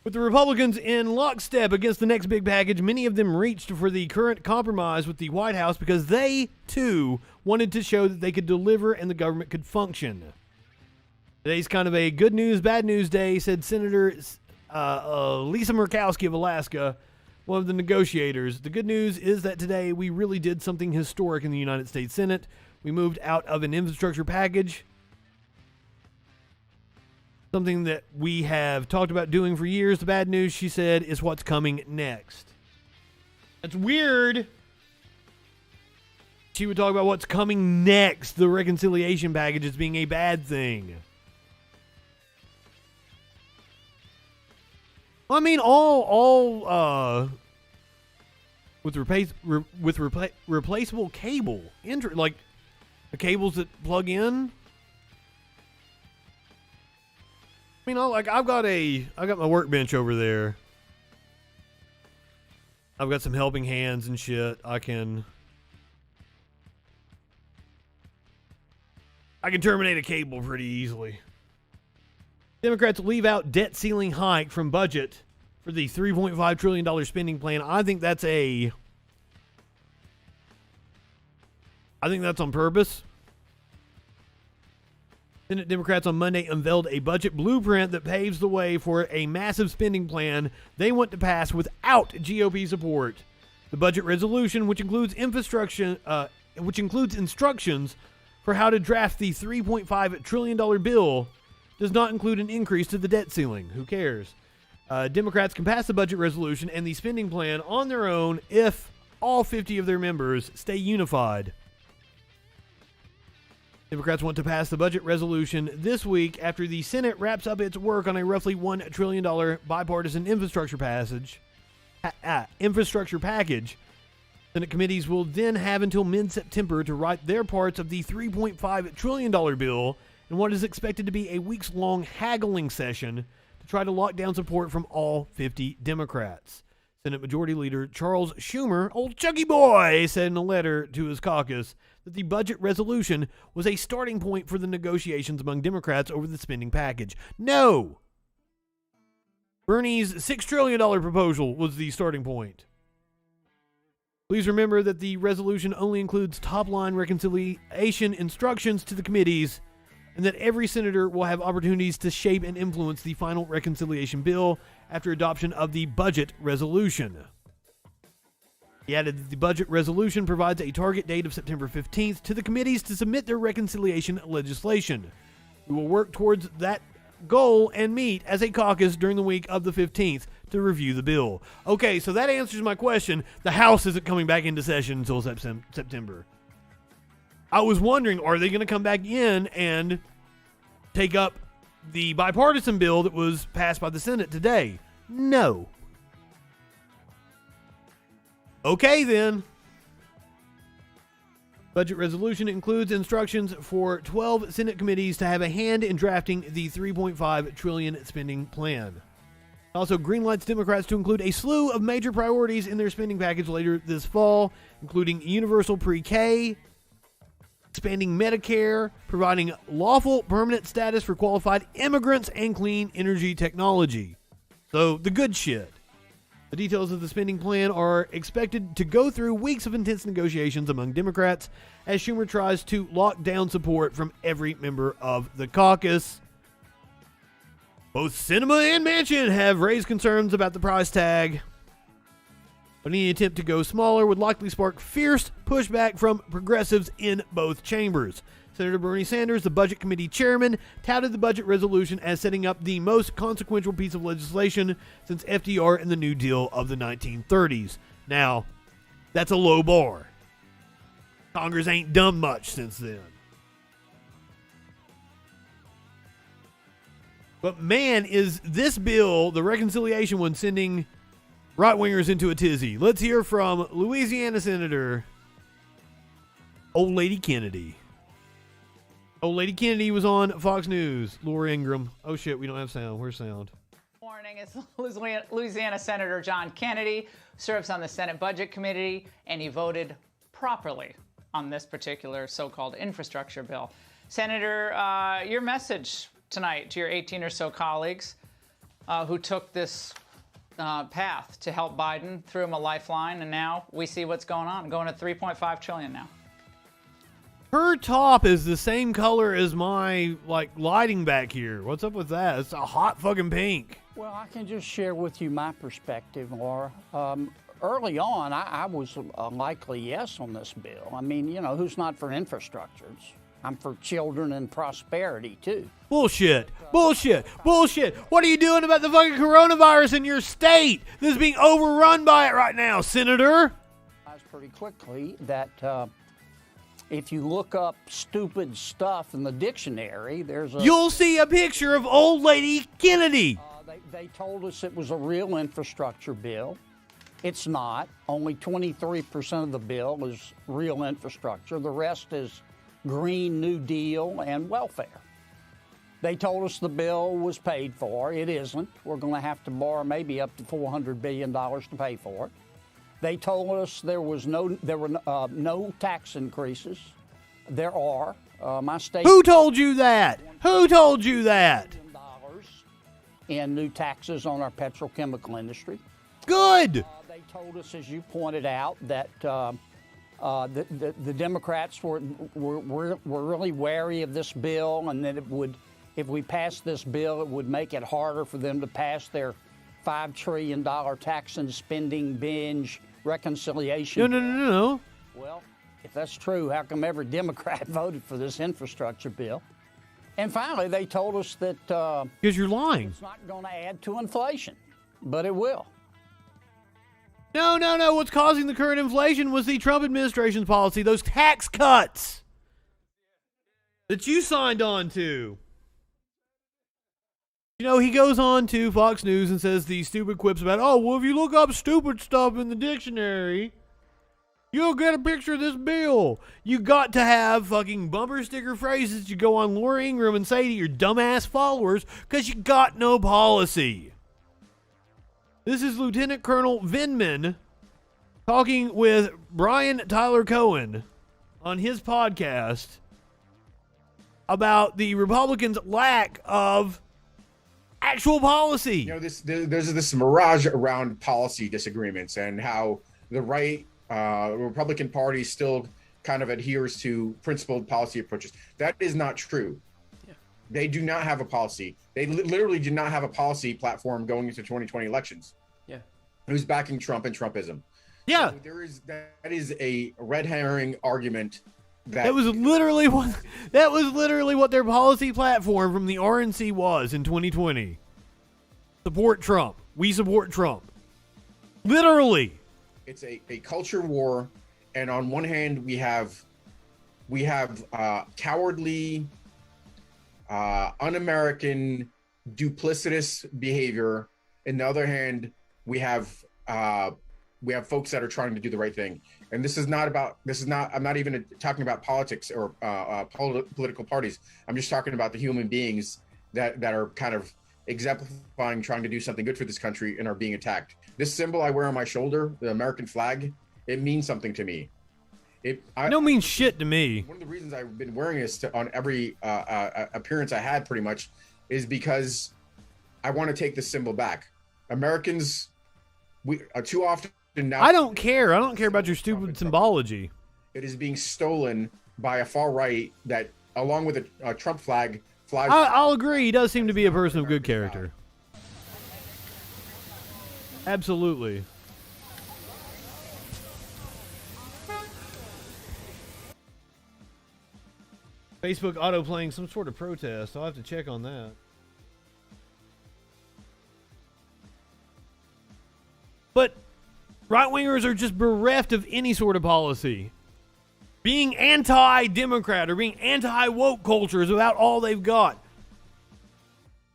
S2: With the Republicans in lockstep against the next big package, many of them reached for the current compromise with the White House because they, too, wanted to show that they could deliver and the government could function. Today's kind of a good news, bad news day, said Senator Lisa Murkowski of Alaska, one of the negotiators. The good news is that today we really did something historic in the United States Senate. We moved out of an infrastructure package, something that we have talked about doing for years. The bad news, she said, is what's coming next. That's weird. She would talk about what's coming next, the reconciliation package, as being a bad thing. I mean, all with replaceable cable, like the cables that plug in. I mean, I've got my workbench over there. I've got some helping hands and shit. I can terminate a cable pretty easily. Democrats leave out debt ceiling hike from budget for the $3.5 trillion spending plan. I think that's on purpose. Senate Democrats on Monday unveiled a budget blueprint that paves the way for a massive spending plan they want to pass without GOP support. The budget resolution, which includes instructions for how to draft the $3.5 trillion bill, does not include an increase to the debt ceiling. Who cares? Democrats can pass the budget resolution and the spending plan on their own if all 50 of their members stay unified. Democrats want to pass the budget resolution this week after the Senate wraps up its work on a roughly $1 trillion bipartisan infrastructure package. Senate committees will then have until mid-September to write their parts of the $3.5 trillion bill in what is expected to be a weeks-long haggling session to try to lock down support from all 50 Democrats. Senate Majority Leader Charles Schumer, old Chucky boy, said in a letter to his caucus that the budget resolution was a starting point for the negotiations among Democrats over the spending package. No! Bernie's $6 trillion proposal was the starting point. Please remember that the resolution only includes top-line reconciliation instructions to the committees, and that every senator will have opportunities to shape and influence the final reconciliation bill after adoption of the budget resolution. He added that the budget resolution provides a target date of September 15th to the committees to submit their reconciliation legislation. We will work towards that goal and meet as a caucus during the week of the 15th to review the bill. Okay, so that answers my question. The House isn't coming back into session until September. I was wondering, are they going to come back in and take up the bipartisan bill that was passed by the Senate today? No. Okay, then. Budget resolution includes instructions for 12 Senate committees to have a hand in drafting the $3.5 trillion spending plan. Also greenlights Democrats to include a slew of major priorities in their spending package later this fall, including universal pre-K, expanding Medicare, providing lawful permanent status for qualified immigrants, and clean energy technology. So, the good shit. The details of the spending plan are expected to go through weeks of intense negotiations among Democrats as Schumer tries to lock down support from every member of the caucus. Both Sinema and Manchin have raised concerns about the price tag, but any attempt to go smaller would likely spark fierce pushback from progressives in both chambers. Senator Bernie Sanders, the Budget Committee chairman, touted the budget resolution as setting up the most consequential piece of legislation since FDR and the New Deal of the 1930s. Now, that's a low bar. Congress ain't done much since then. But man, is this bill, the reconciliation one, sending right-wingers into a tizzy. Let's hear from Louisiana Senator Old Lady Kennedy. Old Lady Kennedy was on Fox News. Laura Ingraham. Oh shit, we don't have sound. Where's sound?
S5: Morning. It's Louisiana Senator John Kennedy, serves on the Senate Budget Committee, and he voted properly on this particular so-called infrastructure bill. Senator, your message tonight to your 18 or so colleagues who took this path to help Biden, threw him a lifeline, and now we see what's going on, going to $3.5 trillion now.
S2: Her top is the same color as my, lighting back here. What's up with that? It's a hot fucking pink.
S6: Well, I can just share with you my perspective, Laura. Early on, I was a likely yes on this bill. I mean, who's not for infrastructures? I'm for children and prosperity, too.
S2: Bullshit. Bullshit. Bullshit. What are you doing about the fucking coronavirus in your state? This is being overrun by it right now, Senator.
S6: Pretty quickly that if you look up stupid stuff in the dictionary,
S2: you'll see a picture of Old Lady Kennedy.
S6: They told us it was a real infrastructure bill. It's not. Only 23% of the bill is real infrastructure. The rest is Green New Deal and welfare. They told us the bill was paid for. It isn't. We're going to have to borrow maybe up to $400 billion to pay for it. They told us there were no tax increases. There are. My state.
S2: Who told you that? Who told you that?
S6: In new taxes on our petrochemical industry.
S2: Good.
S6: They told us, as you pointed out, that the Democrats were really wary of this bill, and that it would, if we passed this bill, it would make it harder for them to pass their $5 trillion tax and spending binge reconciliation.
S2: No.
S6: Well, if that's true, how come every Democrat voted for this infrastructure bill? And finally, they told us that
S2: because you're lying.
S6: It's not going to add to inflation, but it will.
S2: No. What's causing the current inflation was the Trump administration's policy, those tax cuts. that you signed on to. You know, he goes on to Fox News and says these stupid quips about, oh, well, if you look up stupid stuff in the dictionary, you'll get a picture of this bill. You got to have fucking bumper sticker phrases you go on Laura Ingraham and say to your dumbass followers because you got no policy. This is Lieutenant Colonel Vindman talking with Brian Tyler Cohen on his podcast about the Republicans' lack of actual policy.
S7: You know, there's this mirage around policy disagreements and how the right Republican Party still kind of adheres to principled policy approaches. That is not true. Yeah. They do not have a policy. They literally do not have a policy platform going into 2020 elections.
S8: Yeah.
S7: Who's backing Trump and Trumpism?
S2: Yeah.
S7: So that is a red herring argument.
S2: That was literally what their policy platform from the RNC was in 2020. Support Trump. We support Trump. Literally.
S7: It's a culture war, and on one hand we have cowardly, un-American, duplicitous behavior. In the other hand, we have folks that are trying to do the right thing. And I'm not even talking about politics or political parties. I'm just talking about the human beings that are kind of exemplifying trying to do something good for this country and are being attacked. This symbol I wear on my shoulder, the American flag, it means something to me. It
S2: don't mean shit to me.
S7: One of the reasons I've been wearing this on every appearance I had pretty much is because I want to take this symbol back. Americans, we too often now.
S2: I don't care. I don't care about your stupid symbology.
S7: It is being stolen by a far right that, along with a Trump flag, flies.
S2: I'll agree. He does seem to be a person of good character. Absolutely. Facebook auto-playing some sort of protest. I'll have to check on that. But right-wingers are just bereft of any sort of policy. Being anti-Democrat or being anti-woke culture is about all they've got.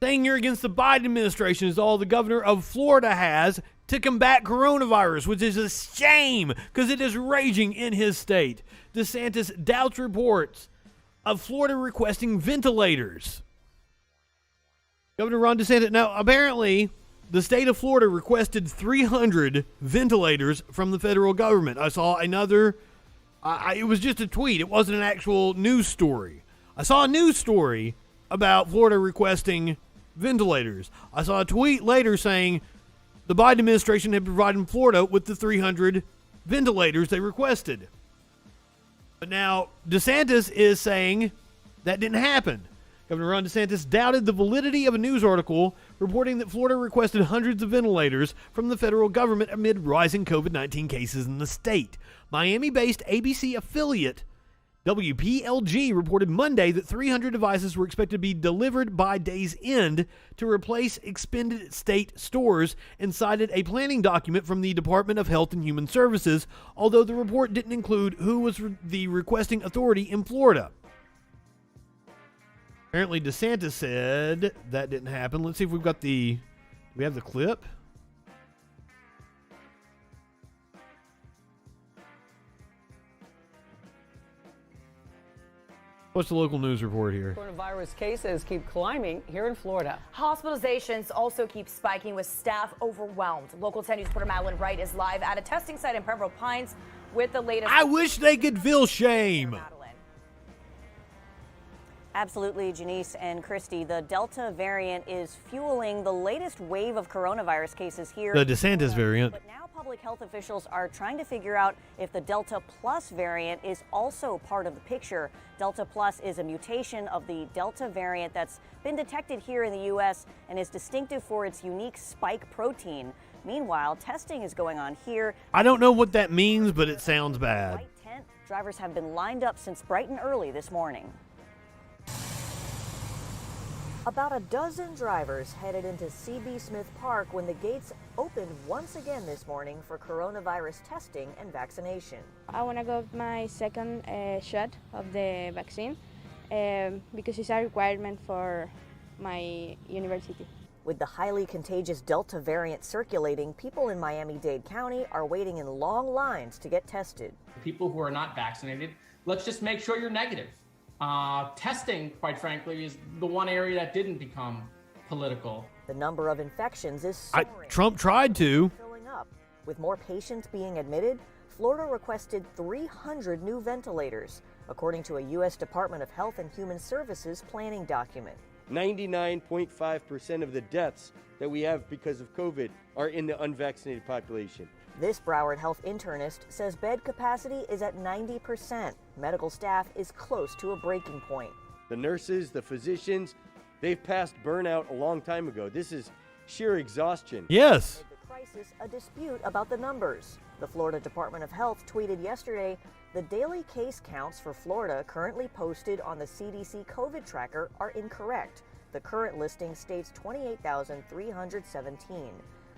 S2: Saying you're against the Biden administration is all the governor of Florida has to combat coronavirus, which is a shame because it is raging in his state. DeSantis doubts reports of Florida requesting ventilators. Governor Ron DeSantis, now apparently the state of Florida requested 300 ventilators from the federal government. I saw another, it was just a tweet. It wasn't an actual news story. I saw a news story about Florida requesting ventilators. I saw a tweet later saying the Biden administration had provided Florida with the 300 ventilators they requested. But now DeSantis is saying that didn't happen. Governor Ron DeSantis doubted the validity of a news article reporting that Florida requested hundreds of ventilators from the federal government amid rising COVID-19 cases in the state. Miami-based ABC affiliate WPLG reported Monday that 300 devices were expected to be delivered by day's end to replace expended state stores and cited a planning document from the Department of Health and Human Services, although the report didn't include who was the requesting authority in Florida. Apparently DeSantis said that didn't happen. Let's see if we've got do we have the clip? What's the local news report here?
S9: Coronavirus cases keep climbing here in Florida.
S10: Hospitalizations also keep spiking with staff overwhelmed. Local 10 News reporter Madeline Wright is live at a testing site in Pembroke Pines with the latest.
S2: I wish they could feel shame.
S11: Absolutely, Janice and Christy. The Delta variant is fueling the latest wave of coronavirus cases here.
S2: The DeSantis variant.
S11: But now public health officials are trying to figure out if the Delta Plus variant is also part of the picture. Delta Plus is a mutation of the Delta variant that's been detected here in the U.S. and is distinctive for its unique spike protein. Meanwhile, testing is going on here.
S2: I don't know what that means, but it sounds bad.
S11: White tent. Drivers have been lined up since bright and early this morning. About a dozen drivers headed into CB Smith Park when the gates opened once again this morning for coronavirus testing and vaccination.
S12: I want to go my second shot of the vaccine,
S8: because it's a requirement for my university.
S11: With the highly contagious Delta variant circulating, people in Miami-Dade County are waiting in long lines to get tested.
S12: People who are not vaccinated, let's just make sure you're negative. Testing, quite frankly, is the one area that didn't become political.
S11: The number of infections is soaring.
S2: Trump tried to.
S11: Filling up. With more patients being admitted, Florida requested 300 new ventilators, according to a U.S. Department of Health and Human Services planning document.
S13: 99.5% of the deaths that we have because of COVID are in the unvaccinated population.
S11: This Broward Health internist says bed capacity is at 90%. Medical staff is close to a breaking point.
S13: The nurses, the physicians, they've passed burnout a long time ago. This is sheer exhaustion.
S2: Yes.
S11: The crisis, a dispute about the numbers. The Florida Department of Health tweeted yesterday, the daily case counts for Florida currently posted on the CDC COVID tracker are incorrect. The current listing states 28,317.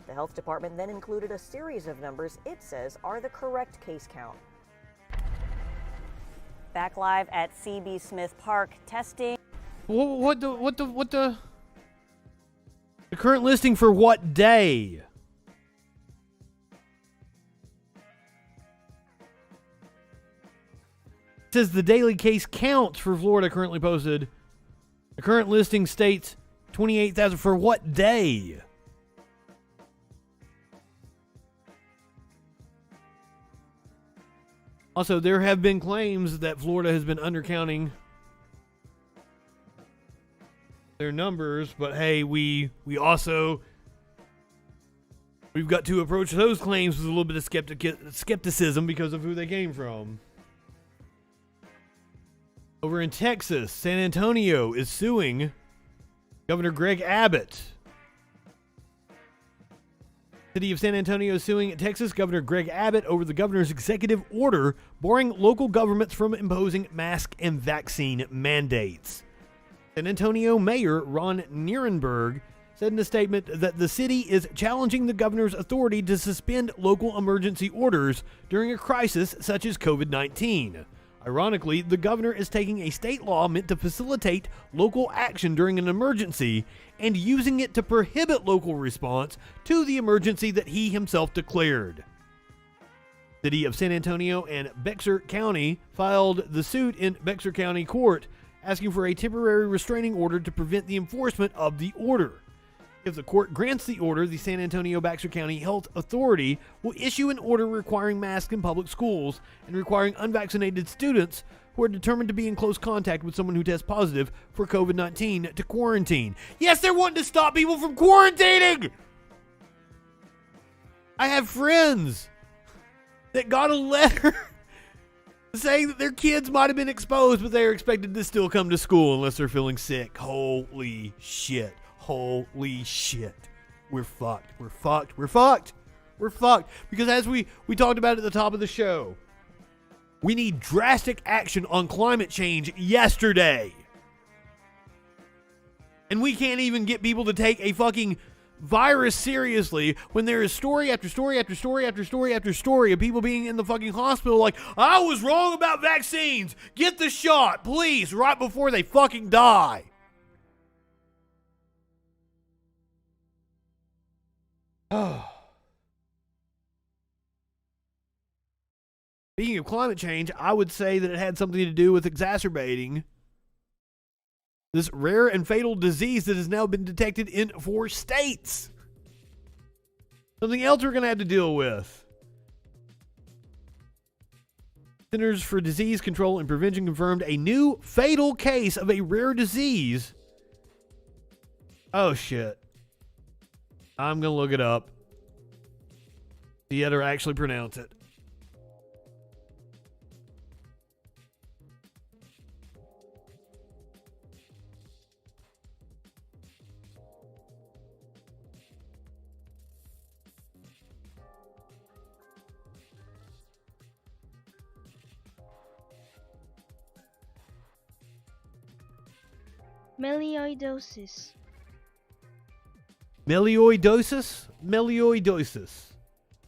S11: The health department then included a series of numbers it says are the correct case count.
S10: Back live at CB Smith Park, testing.
S2: What the current listing for what day? It says the daily case counts for Florida currently posted. The current listing states 28,000 for what day? Also, there have been claims that Florida has been undercounting their numbers, but hey, we've got to approach those claims with a little bit of skepticism because of who they came from. Over in Texas, San Antonio is suing Governor Greg Abbott. City of San Antonio is suing Texas Governor Greg Abbott over the governor's executive order barring local governments from imposing mask and vaccine mandates. San Antonio Mayor Ron Nierenberg said in a statement that the city is challenging the governor's authority to suspend local emergency orders during a crisis such as COVID-19. Ironically, the governor is taking a state law meant to facilitate local action during an emergency and using it to prohibit local response to the emergency that he himself declared. City of San Antonio and Bexar County filed the suit in Bexar County Court, asking for a temporary restraining order to prevent the enforcement of the order. If the court grants the order, the San Antonio-Bexar County Health Authority will issue an order requiring masks in public schools and requiring unvaccinated students who are determined to be in close contact with someone who tests positive for COVID-19 to quarantine. Yes, they're wanting to stop people from quarantining! I have friends that got a letter saying that their kids might have been exposed, but they are expected to still come to school unless they're feeling sick. Holy shit. Holy shit. We're fucked. We're fucked. We're fucked. We're fucked. Because as we talked about at the top of the show, we need drastic action on climate change yesterday. And we can't even get people to take a fucking virus seriously when there is story after story after story after story after story of people being in the fucking hospital like, I was wrong about vaccines. Get the shot, please, right before they fucking die. Oh. Speaking of climate change, I would say that it had something to do with exacerbating this rare and fatal disease that has now been detected in 4 states. Something else we're going to have to deal with. Centers for Disease Control and Prevention confirmed a new fatal case of a rare disease. Oh, shit. I'm going to look it up. See how to actually pronounce it.
S14: Melioidosis.
S2: Melioidosis? Melioidosis.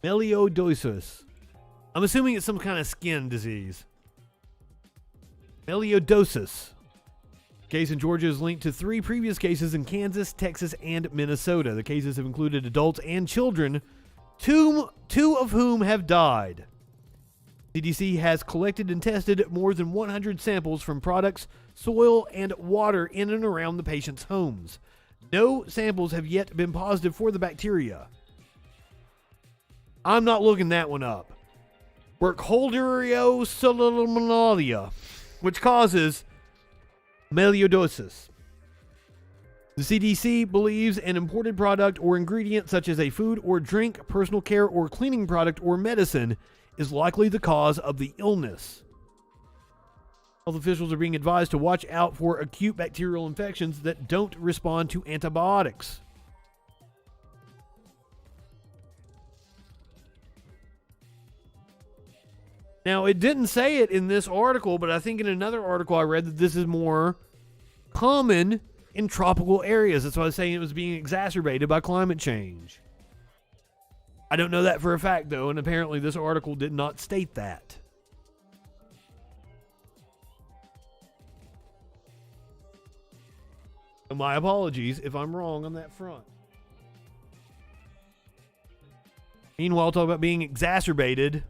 S2: Melioidosis. I'm assuming it's some kind of skin disease. Melioidosis. case in Georgia is linked to 3 previous cases in Kansas, Texas, and Minnesota. The cases have included adults and children, two of whom have died. CDC has collected and tested more than 100 samples from products, soil, and water in and around the patient's homes. No samples have yet been positive for the bacteria. I'm not looking that one up. Burkholderia salmonella, which causes melioidosis. The CDC believes an imported product or ingredient such as a food or drink, personal care or cleaning product or medicine is likely the cause of the illness. Health officials are being advised to watch out for acute bacterial infections that don't respond to antibiotics. Now, it didn't say it in this article, but I think in another article I read that this is more common in tropical areas. That's why I was saying it was being exacerbated by climate change. I don't know that for a fact, though, and apparently this article did not state that. So my apologies if I'm wrong on that front. Meanwhile, talk about being exacerbated.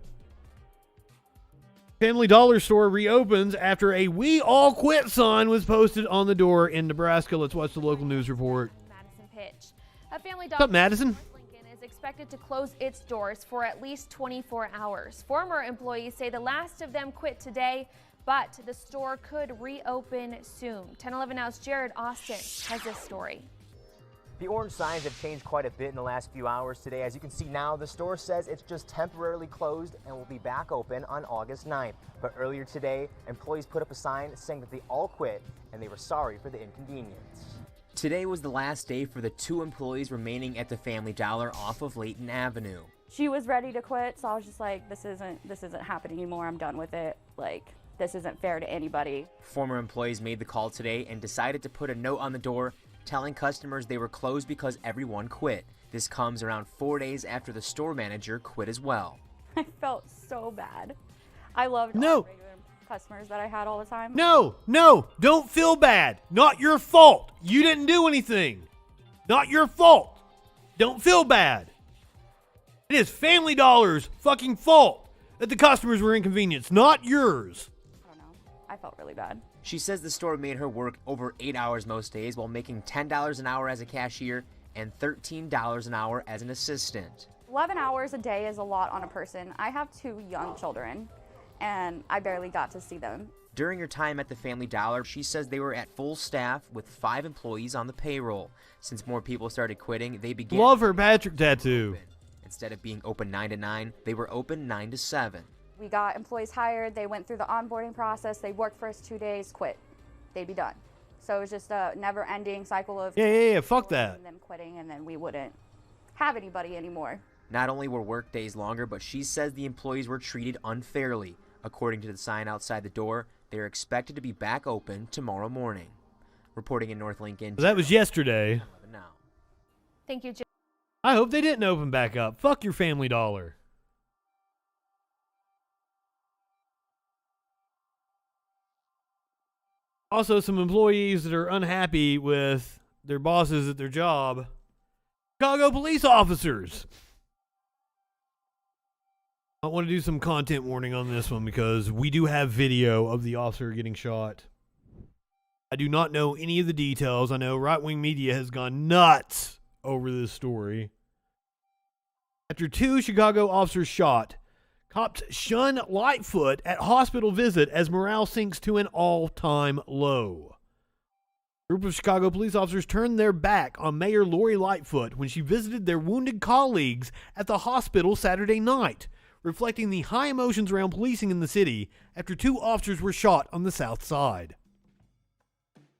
S2: Family Dollar store reopens after a "We All Quit" sign was posted on the door in Nebraska. Let's watch the local news report.
S14: Madison Pitch. A Family
S2: What's
S14: Dollar
S2: up, Madison?
S14: Lincoln is expected to close its doors for at least 24 hours. Former employees say the last of them quit today, but the store could reopen soon. 1011 Now's Jared Austin has this story.
S15: The orange signs have changed quite a bit in the last few hours today. As you can see now, the store says it's just temporarily closed and will be back open on August 9th. But earlier today, employees put up a sign saying that they all quit and they were sorry for the inconvenience.
S16: Today was the last day for the 2 employees remaining at the Family Dollar off of Layton Avenue.
S8: She was ready to quit, so I was just like, this isn't happening anymore. I'm done with it. Like, this isn't fair to anybody.
S16: Former employees made the call today and decided to put a note on the door telling customers they were closed because everyone quit. This comes around 4 days after the store manager quit as well.
S8: I felt so bad. I loved all the regular customers that I had all the time.
S2: No, don't feel bad. Not your fault. You didn't do anything. Not your fault. Don't feel bad. It is Family Dollar's fucking fault that the customers were inconvenienced, not yours.
S8: I don't know. I felt really bad.
S16: She says the store made her work over 8 hours most days while making $10 an hour as a cashier and $13 an hour as an assistant.
S8: 11 hours a day is a lot on a person. I have 2 young children, and I barely got to see them.
S16: During her time at the Family Dollar, she says they were at full staff with 5 employees on the payroll. Since more people started quitting, they began...
S2: Love her Patrick tattoo.
S16: Instead of being open 9 to 9, they were open 9 to 7.
S8: We got employees hired, they went through the onboarding process, they worked for us 2 days, quit. They'd be done. So it was just a never-ending cycle of
S2: fuck that.
S8: And them quitting, and then we wouldn't have anybody anymore.
S16: Not only were work days longer, but she says the employees were treated unfairly. According to the sign outside the door, they are expected to be back open tomorrow morning. Reporting in North Lincoln.
S2: That was yesterday.
S16: Now.
S14: Thank you, Jim.
S2: I hope they didn't open back up. Fuck your Family Dollar. Also, some employees that are unhappy with their bosses at their job. Chicago police officers. I want to do some content warning on this one because we do have video of the officer getting shot. I do not know any of the details. I know right-wing media has gone nuts over this story. After 2 Chicago officers shot, cops shun Lightfoot at hospital visit as morale sinks to an all-time low. A group of Chicago police officers turned their back on Mayor Lori Lightfoot when she visited their wounded colleagues at the hospital Saturday night, reflecting the high emotions around policing in the city after 2 officers were shot on the south side.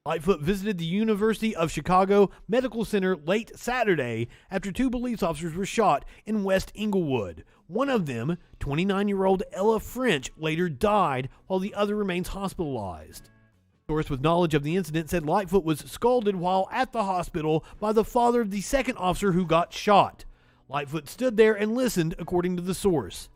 S2: Lightfoot visited the University of Chicago Medical Center late Saturday after 2 police officers were shot in West Englewood. One of them, 29-year-old Ella French, later died while the other remains hospitalized. A source with knowledge of the incident said Lightfoot was scalded while at the hospital by the father of the second officer who got shot. Lightfoot stood there and listened, according to the source.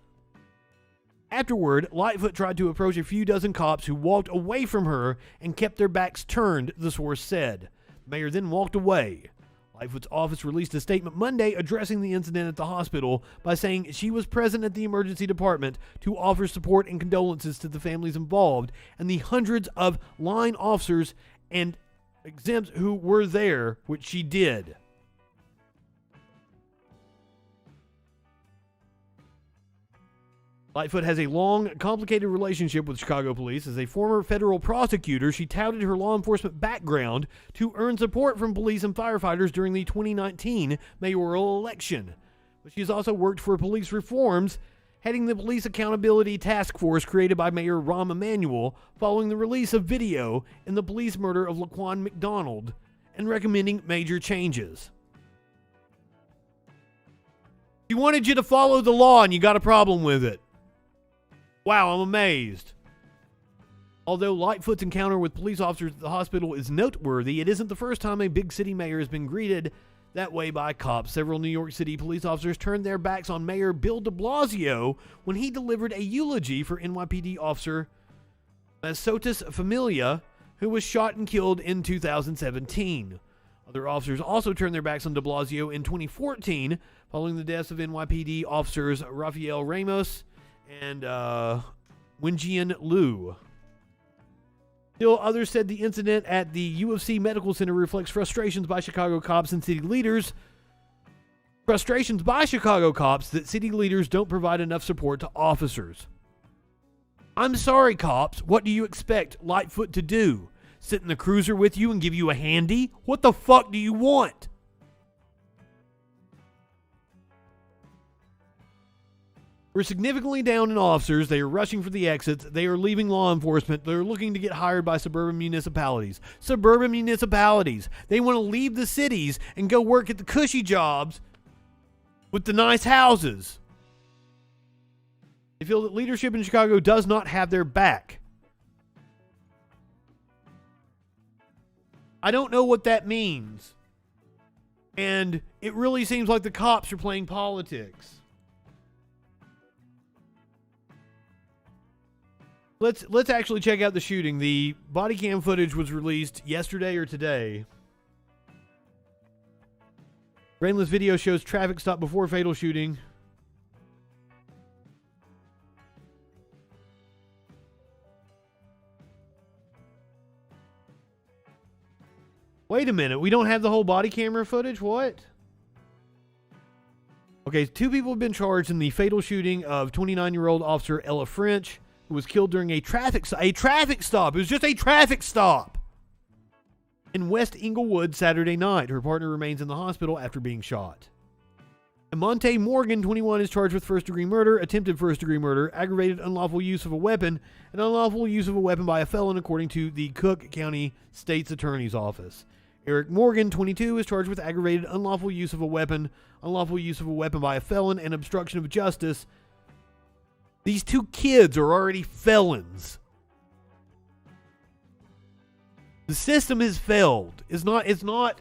S2: Afterward, Lightfoot tried to approach a few dozen cops who walked away from her and kept their backs turned, the source said. The mayor then walked away. Lightfoot's office released a statement Monday addressing the incident at the hospital by saying she was present at the emergency department to offer support and condolences to the families involved and the hundreds of line officers and exempts who were there, which she did. Lightfoot has a long, complicated relationship with Chicago police. As a former federal prosecutor, she touted her law enforcement background to earn support from police and firefighters during the 2019 mayoral election. But she has also worked for police reforms, heading the Police Accountability Task Force created by Mayor Rahm Emanuel following the release of video in the police murder of Laquan McDonald and recommending major changes. She wanted you to follow the law and you got a problem with it. Wow, I'm amazed. Although Lightfoot's encounter with police officers at the hospital is noteworthy, it isn't the first time a big city mayor has been greeted that way by cops. Several New York City police officers turned their backs on Mayor Bill de Blasio when he delivered a eulogy for NYPD officer Sotis Familia, who was shot and killed in 2017. Other officers also turned their backs on de Blasio in 2014 following the deaths of NYPD officers Rafael Ramos and Wenjian Liu. Still, others said the incident at the UFC Medical Center reflects frustrations by Chicago cops and city leaders. Frustrations by Chicago cops that city leaders don't provide enough support to officers. I'm sorry, cops. What do you expect Lightfoot to do? Sit in the cruiser with you and give you a handy? What the fuck do you want? We're significantly down in officers. They are rushing for the exits. They are leaving law enforcement. They're looking to get hired by suburban municipalities. Suburban municipalities. They want to leave the cities and go work at the cushy jobs with the nice houses. They feel that leadership in Chicago does not have their back. I don't know what that means. And it really seems like the cops are playing politics. Let's actually check out the shooting. The body cam footage was released yesterday or today. Brainless video shows traffic stop before fatal shooting. Wait a minute, we don't have the whole body camera footage? What? Okay, 2 people have been charged in the fatal shooting of 29-year-old officer Ella French, who was killed during a traffic stop. It was just a traffic stop in West Inglewood Saturday night. Her partner remains in the hospital after being shot. Monte Morgan, 21, is charged with first-degree murder, attempted first-degree murder, aggravated unlawful use of a weapon, and unlawful use of a weapon by a felon, according to the Cook County State's Attorney's Office. Eric Morgan, 22, is charged with aggravated unlawful use of a weapon by a felon, and obstruction of justice. These 2 kids are already felons. The system has failed. It's not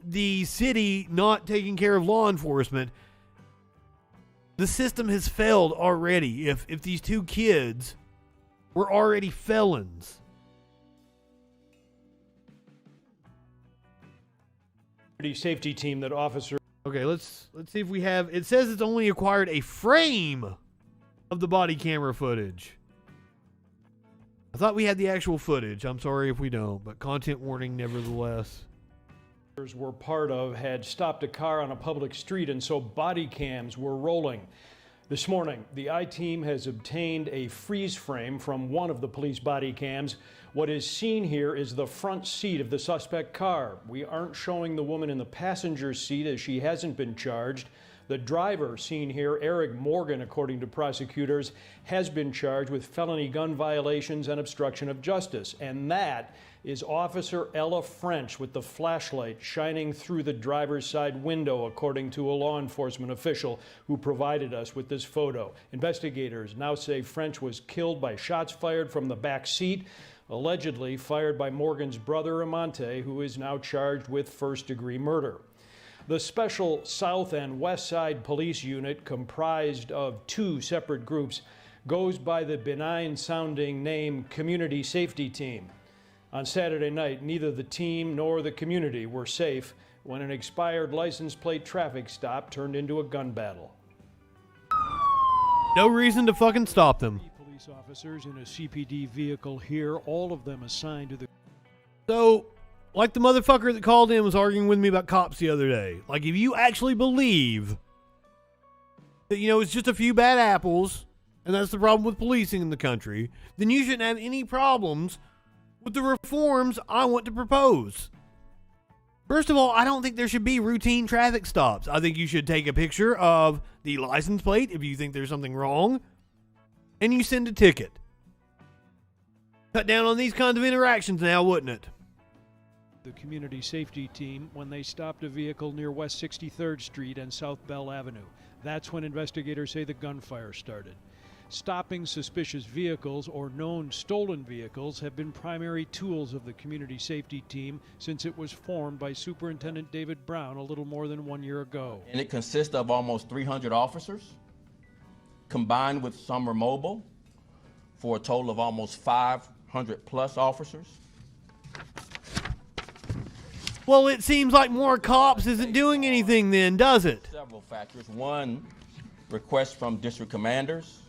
S2: the city not taking care of law enforcement. The system has failed already if these 2 kids were already felons.
S17: Safety team that officer.
S2: Okay, let's see if we have. It says it's only acquired a frame of the body camera footage. I thought we had the actual footage. I'm sorry if we don't, but content warning nevertheless.
S17: Were part of had stopped a car on a public street, and so body cams were rolling. This morning, the I-team has obtained a freeze frame from one of the police body cams. What is seen here is the front seat of the suspect car. We aren't showing the woman in the passenger seat as she hasn't been charged. The driver seen here, Eric Morgan, according to prosecutors, has been charged with felony gun violations and obstruction of justice. And that is Officer Ella French with the flashlight shining through the driver's side window, according to a law enforcement official who provided us with this photo. Investigators now say French was killed by shots fired from the back seat, allegedly fired by Morgan's brother, Amante, who is now charged with first-degree murder. The Special South and West Side Police Unit, comprised of 2 separate groups, goes by the benign-sounding name Community Safety Team. On Saturday night, neither the team nor the community were safe when an expired license plate traffic stop turned into a gun battle.
S2: No reason to fucking stop them.
S17: Police officers in a CPD vehicle here, all of them assigned to the...
S2: So, like the motherfucker that called in was arguing with me about cops the other day. Like, if you actually believe that, it's just a few bad apples, and that's the problem with policing in the country, then you shouldn't have any problems with the reforms I want to propose. First of all, I don't think there should be routine traffic stops. I think you should take a picture of the license plate if you think there's something wrong, and you send a ticket. Cut down on these kinds of interactions now, wouldn't it?
S17: The community safety team when they stopped a vehicle near West 63rd Street and South Bell Avenue. That's when investigators say the gunfire started. Stopping suspicious vehicles or known stolen vehicles have been primary tools of the community safety team since it was formed by Superintendent David Brown a little more than 1 year ago.
S18: And it consists of almost 300 officers, combined with Summer Mobile, for a total of almost 500 plus officers.
S2: Well, it seems like more cops isn't doing anything then, does it?
S18: Several factors. One, requests from district commanders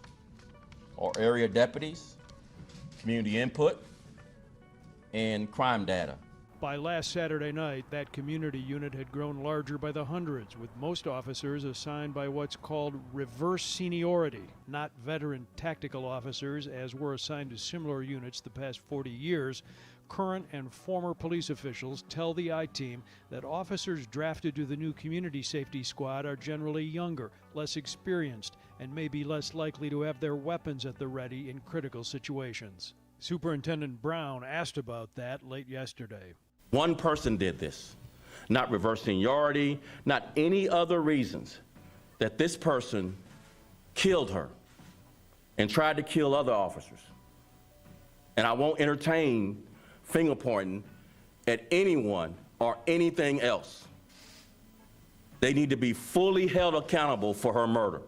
S18: or area deputies, community input, and crime data.
S17: By last Saturday night, that community unit had grown larger by the hundreds, with most officers assigned by what's called reverse seniority, not veteran tactical officers, as were assigned to similar units the past 40 years. Current and former police officials tell the I-Team that officers drafted to the new community safety squad are generally younger, less experienced, and may be less likely to have their weapons at the ready in critical situations. Superintendent Brown asked about that late yesterday.
S18: One person did this, not reverse seniority, not any other reasons that this person killed her and tried to kill other officers. And I won't entertain finger pointing at anyone or anything else. They need to be fully held accountable for her murder.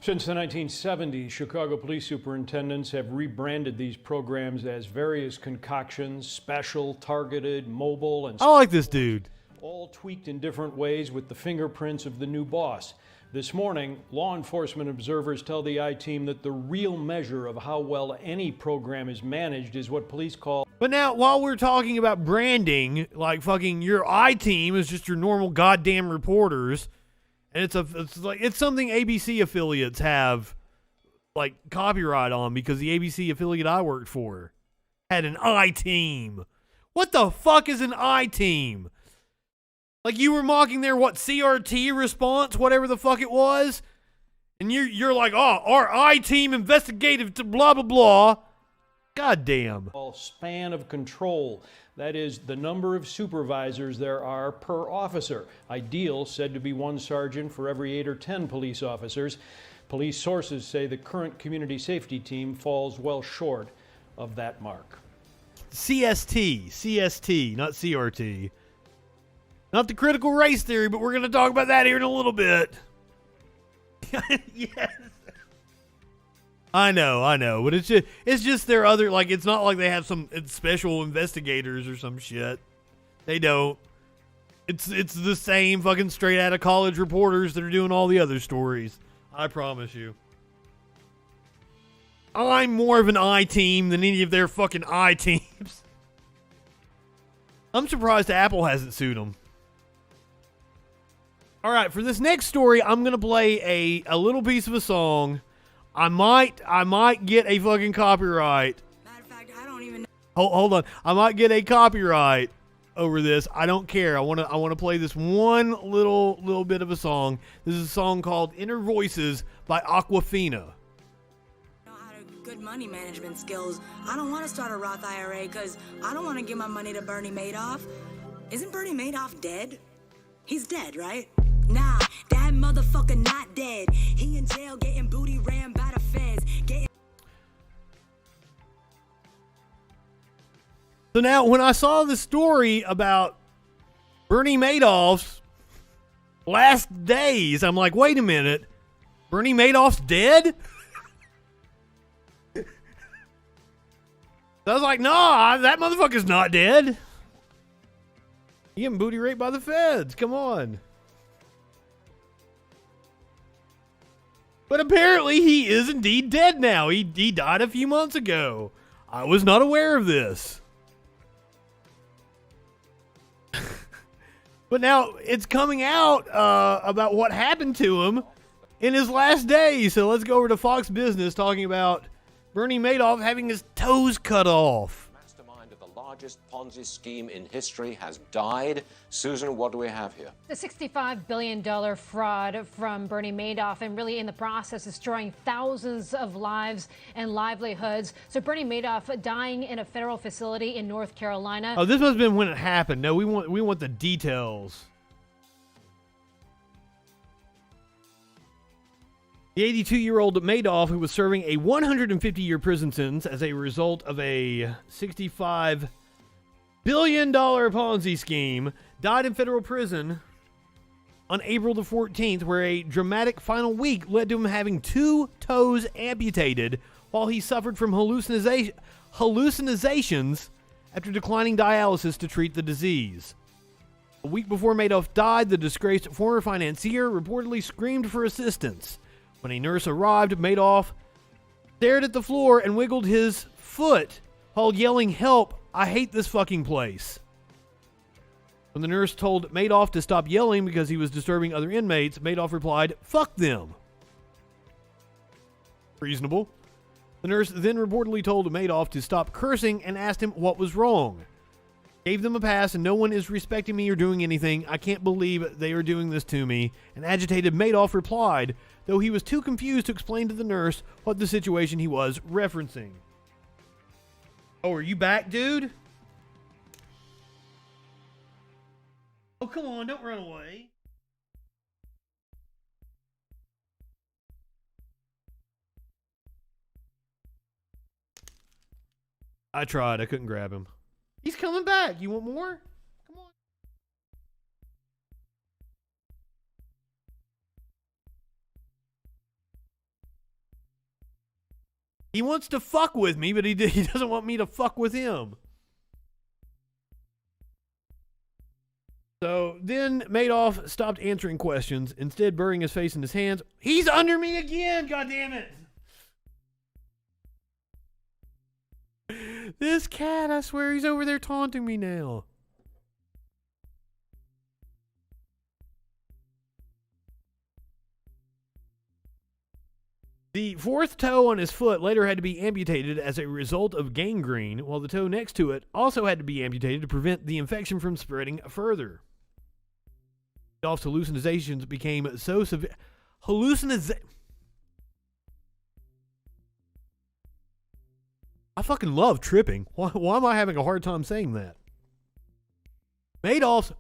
S17: Since the 1970s, Chicago police superintendents have rebranded these programs as various concoctions, special, targeted, mobile, and...
S2: I like this dude.
S17: All tweaked in different ways with the fingerprints of the new boss. This morning, law enforcement observers tell the I-Team that the real measure of how well any program is managed is what police call...
S2: But now, while we're talking about branding, like fucking your I-Team is just your normal goddamn reporters, and it's something ABC affiliates have like copyright on because the ABC affiliate I worked for had an I-Team. What the fuck is an I-Team? Like you were mocking their CRT response, whatever the fuck it was, and you're like, oh, our I-Team investigative to blah blah blah. God damn.
S17: Span of control. That is the number of supervisors there are per officer. Ideal said to be one sergeant for every 8 or 10 police officers. Police sources say the current community safety team falls well short of that mark.
S2: CST, not CRT. Not the critical race theory, but we're going to talk about that here in a little bit. Yes. I know, but it's just their other, like, it's not like they have some special investigators or some shit. They don't. It's the same fucking straight out of college reporters that are doing all the other stories. I promise you. I'm more of an I-Team than any of their fucking I-Teams. I'm surprised Apple hasn't sued them. All right, for this next story, I'm going to play a little piece of a song. I might get a fucking copyright.
S19: Matter of fact, I don't even know.
S2: Hold on. I might get a copyright over this. I don't care. I want to play this one little bit of a song. This is a song called Inner Voices by Aquafina.
S19: Good money management skills. I don't want to start a Roth IRA because I don't want to give my money to Bernie Madoff. Isn't Bernie Madoff dead? He's dead, right? Nah, that motherfucker not dead. He in jail getting booty rammed by the feds.
S2: So now, when I saw the story about Bernie Madoff's last days. I'm like, wait a minute. Bernie Madoff's dead? So I was like, nah, that motherfucker's not dead. You getting booty raped by the feds. Come on. But apparently he is indeed dead now. He died a few months ago. I was not aware of this. But now it's coming out about what happened to him in his last days. So let's go over to Fox Business talking about Bernie Madoff having his toes cut off.
S20: Mastermind of the largest Ponzi scheme in history has died. Susan, what do we have here?
S21: The $65 billion fraud from Bernie Madoff, and really in the process destroying thousands of lives and livelihoods. So Bernie Madoff dying in a federal facility in North Carolina.
S2: Oh, this must have been when it happened. No, we want the details. The 82-year-old Madoff, who was serving a 150-year prison sentence as a result of a $65 billion Ponzi scheme, died in federal prison on April the 14th, where a dramatic final week led to him having 2 toes amputated while he suffered from hallucinations after declining dialysis to treat the disease. A week before Madoff died, the disgraced former financier reportedly screamed for assistance. When a nurse arrived, Madoff stared at the floor and wiggled his foot while yelling, "Help, I hate this fucking place." When the nurse told Madoff to stop yelling because he was disturbing other inmates, Madoff replied, "Fuck them." Reasonable. The nurse then reportedly told Madoff to stop cursing and asked him what was wrong. Gave them a pass, and no one is respecting me or doing anything. I can't believe they are doing this to me. An agitated Madoff replied, though he was too confused to explain to the nurse what the situation he was referencing. Oh, are you back, dude? Oh, come on, don't run away. I tried. I couldn't grab him. He's coming back. You want more? Come on. He wants to fuck with me, but he doesn't want me to fuck with him. So then Madoff stopped answering questions, instead burying his face in his hands. He's under me again, goddammit! This cat, I swear he's over there taunting me now. The 4th toe on his foot later had to be amputated as a result of gangrene, while the toe next to it also had to be amputated to prevent the infection from spreading further. Madoff's hallucinations became so severe. I fucking love tripping. Why am I having a hard time saying that? Madoff's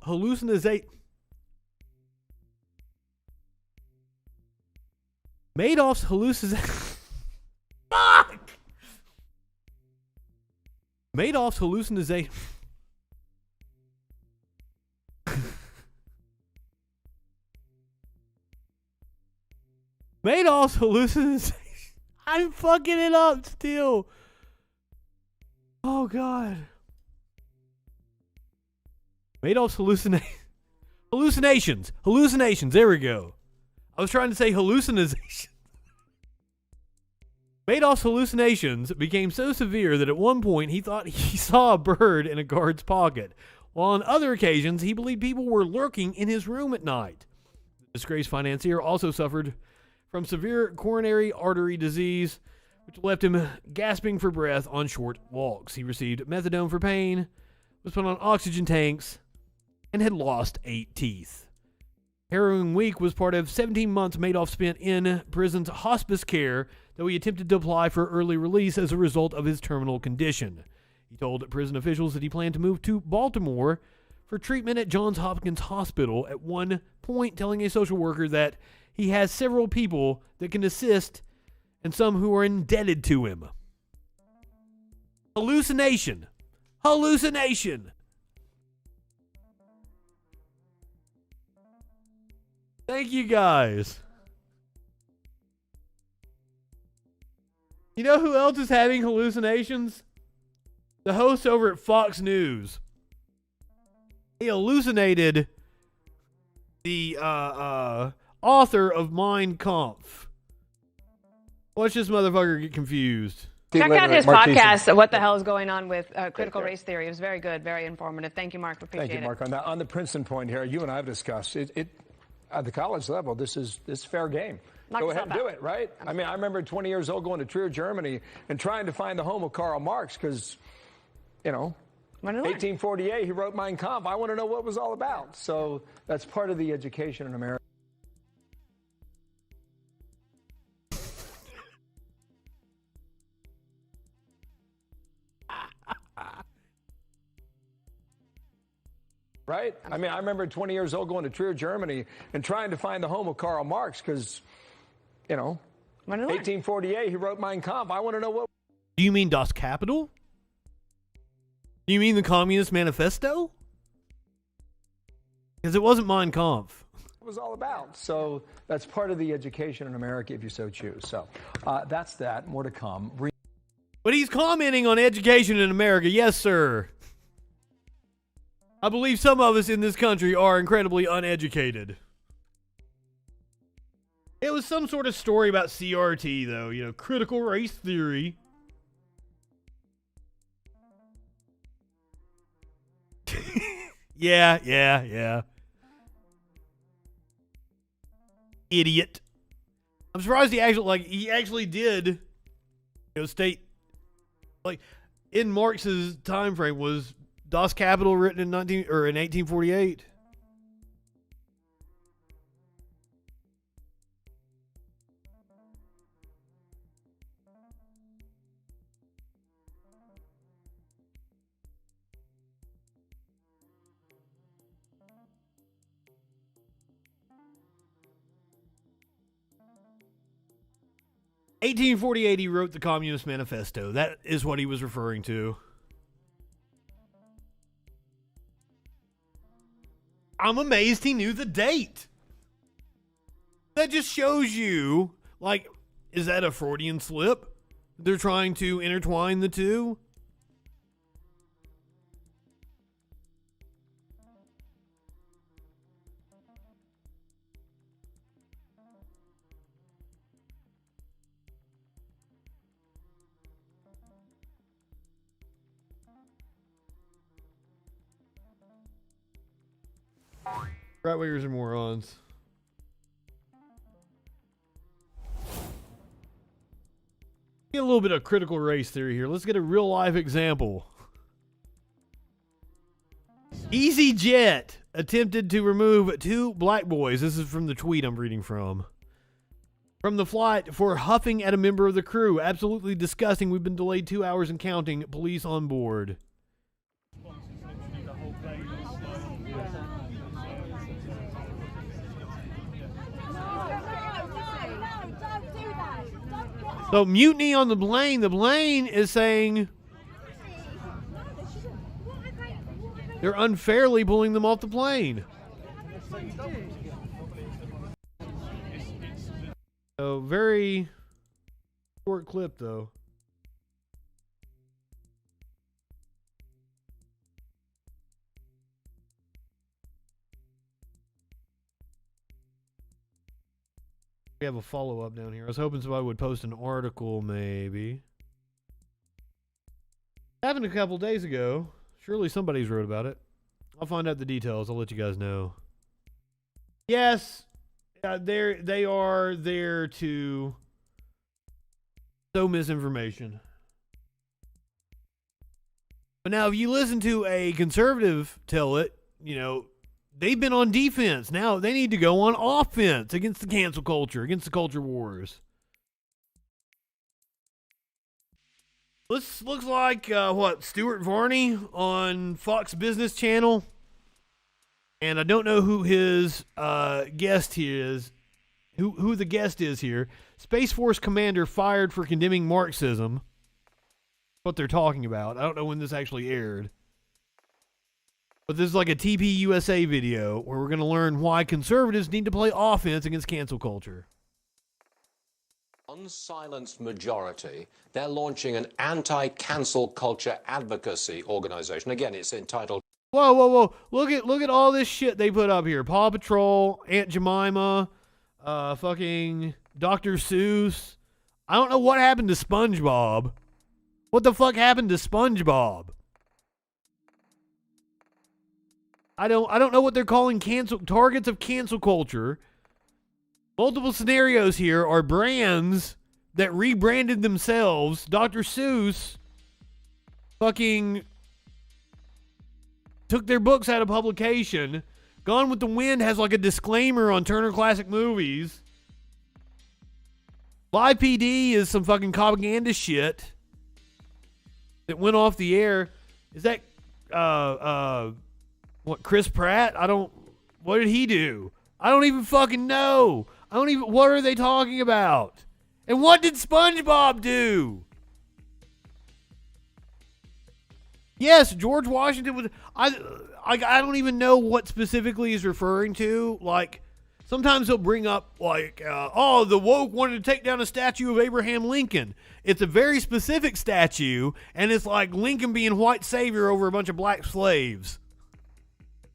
S2: Fuck! Madoff's hallucination. Madoff's hallucination. I'm fucking it up still. Oh, God. Madoff's hallucinations. Hallucinations. There we go. I was trying to say hallucination. Madoff's hallucinations became so severe that at one point he thought he saw a bird in a guard's pocket, while on other occasions he believed people were lurking in his room at night. The disgraced financier also suffered from severe coronary artery disease, which left him gasping for breath on short walks. He received methadone for pain, was put on oxygen tanks, and had lost 8 teeth. Harrowing week was part of 17 months Madoff spent in prison's hospice care, though he attempted to apply for early release as a result of his terminal condition. He told prison officials that he planned to move to Baltimore for treatment at Johns Hopkins Hospital, at one point telling a social worker that he has several people that can assist and some who are indebted to him. Hallucination. Thank you guys. You know who else is having hallucinations? The host over at Fox News. He hallucinated the author of Mein Kampf. Watch this motherfucker get confused.
S9: Check out his podcast, What the Hell is Going On with Critical Race Theory. It was very good, very informative. Thank you, Mark. Appreciate it.
S1: Thank you, Mark. On the Princeton point here, you and I have discussed it at the college level, this is fair game. Go ahead and do it, right? I mean, I remember 20 years old going to Trier, Germany, and trying to find the home of Karl Marx because, 1848, he wrote Mein Kampf. I want to know what it was all about. So that's part of the education in America. Right? I mean, I remember 20 years old going to Trier, Germany, and trying to find the home of Karl Marx because, 1848, he wrote Mein Kampf. I want to know what...
S2: Do you mean Das Kapital? Do you mean the Communist Manifesto? Because it wasn't Mein Kampf.
S1: It was all about. So that's part of the education in America, if you so choose. So that's that. More to come.
S2: But he's commenting on education in America. Yes, sir. I believe some of us in this country are incredibly uneducated. It was some sort of story about CRT, though. Critical race theory. Yeah. Idiot. I'm surprised he actually did, state, in Marx's time frame was Das Kapital written in 1848. In 1848, he wrote the Communist Manifesto. That is what he was referring to. I'm amazed he knew the date. That just shows you, is that a Freudian slip? They're trying to intertwine the two? Right-wingers are morons. Get a little bit of critical race theory here. Let's get a real-life example. EasyJet attempted to remove 2 black boys. This is from the tweet I'm reading from the flight for huffing at a member of the crew. Absolutely disgusting. We've been delayed 2 hours and counting. Police on board. So mutiny on the plane. The plane is saying they're unfairly pulling them off the plane. So very short clip though. We have a follow-up down here. I was hoping somebody would post an article, maybe. Happened a couple days ago. Surely somebody's wrote about it. I'll find out the details. I'll let you guys know. Yes, they are there to sow misinformation. But now, if you listen to a conservative tell it, they've been on defense. Now they need to go on offense against the cancel culture, against the culture wars. This looks like, Stuart Varney on Fox Business Channel. And I don't know who his guest is, who the guest is here. Space Force commander fired for condemning Marxism. What they're talking about. I don't know when this actually aired. But this is like a TPUSA video where we're going to learn why conservatives need to play offense against cancel culture.
S20: Unsilenced majority, they're launching an anti-cancel culture advocacy organization. Again, it's entitled...
S2: Whoa, whoa, whoa. Look at all this shit they put up here. Paw Patrol, Aunt Jemima, fucking Dr. Seuss. I don't know what happened to SpongeBob. What the fuck happened to SpongeBob? I don't know what they're calling targets of cancel culture. Multiple scenarios here are brands that rebranded themselves. Dr. Seuss fucking took their books out of publication. Gone with the Wind has like a disclaimer on Turner Classic Movies. Live PD is some fucking propaganda shit that went off the air. Is that what, Chris Pratt? What did he do? I don't even fucking know. What are they talking about? And what did SpongeBob do? Yes, George Washington was... I don't even know what specifically he's referring to. Like, sometimes he'll bring up, like, the woke wanted to take down a statue of Abraham Lincoln. It's a very specific statue, and it's like Lincoln being white savior over a bunch of black slaves.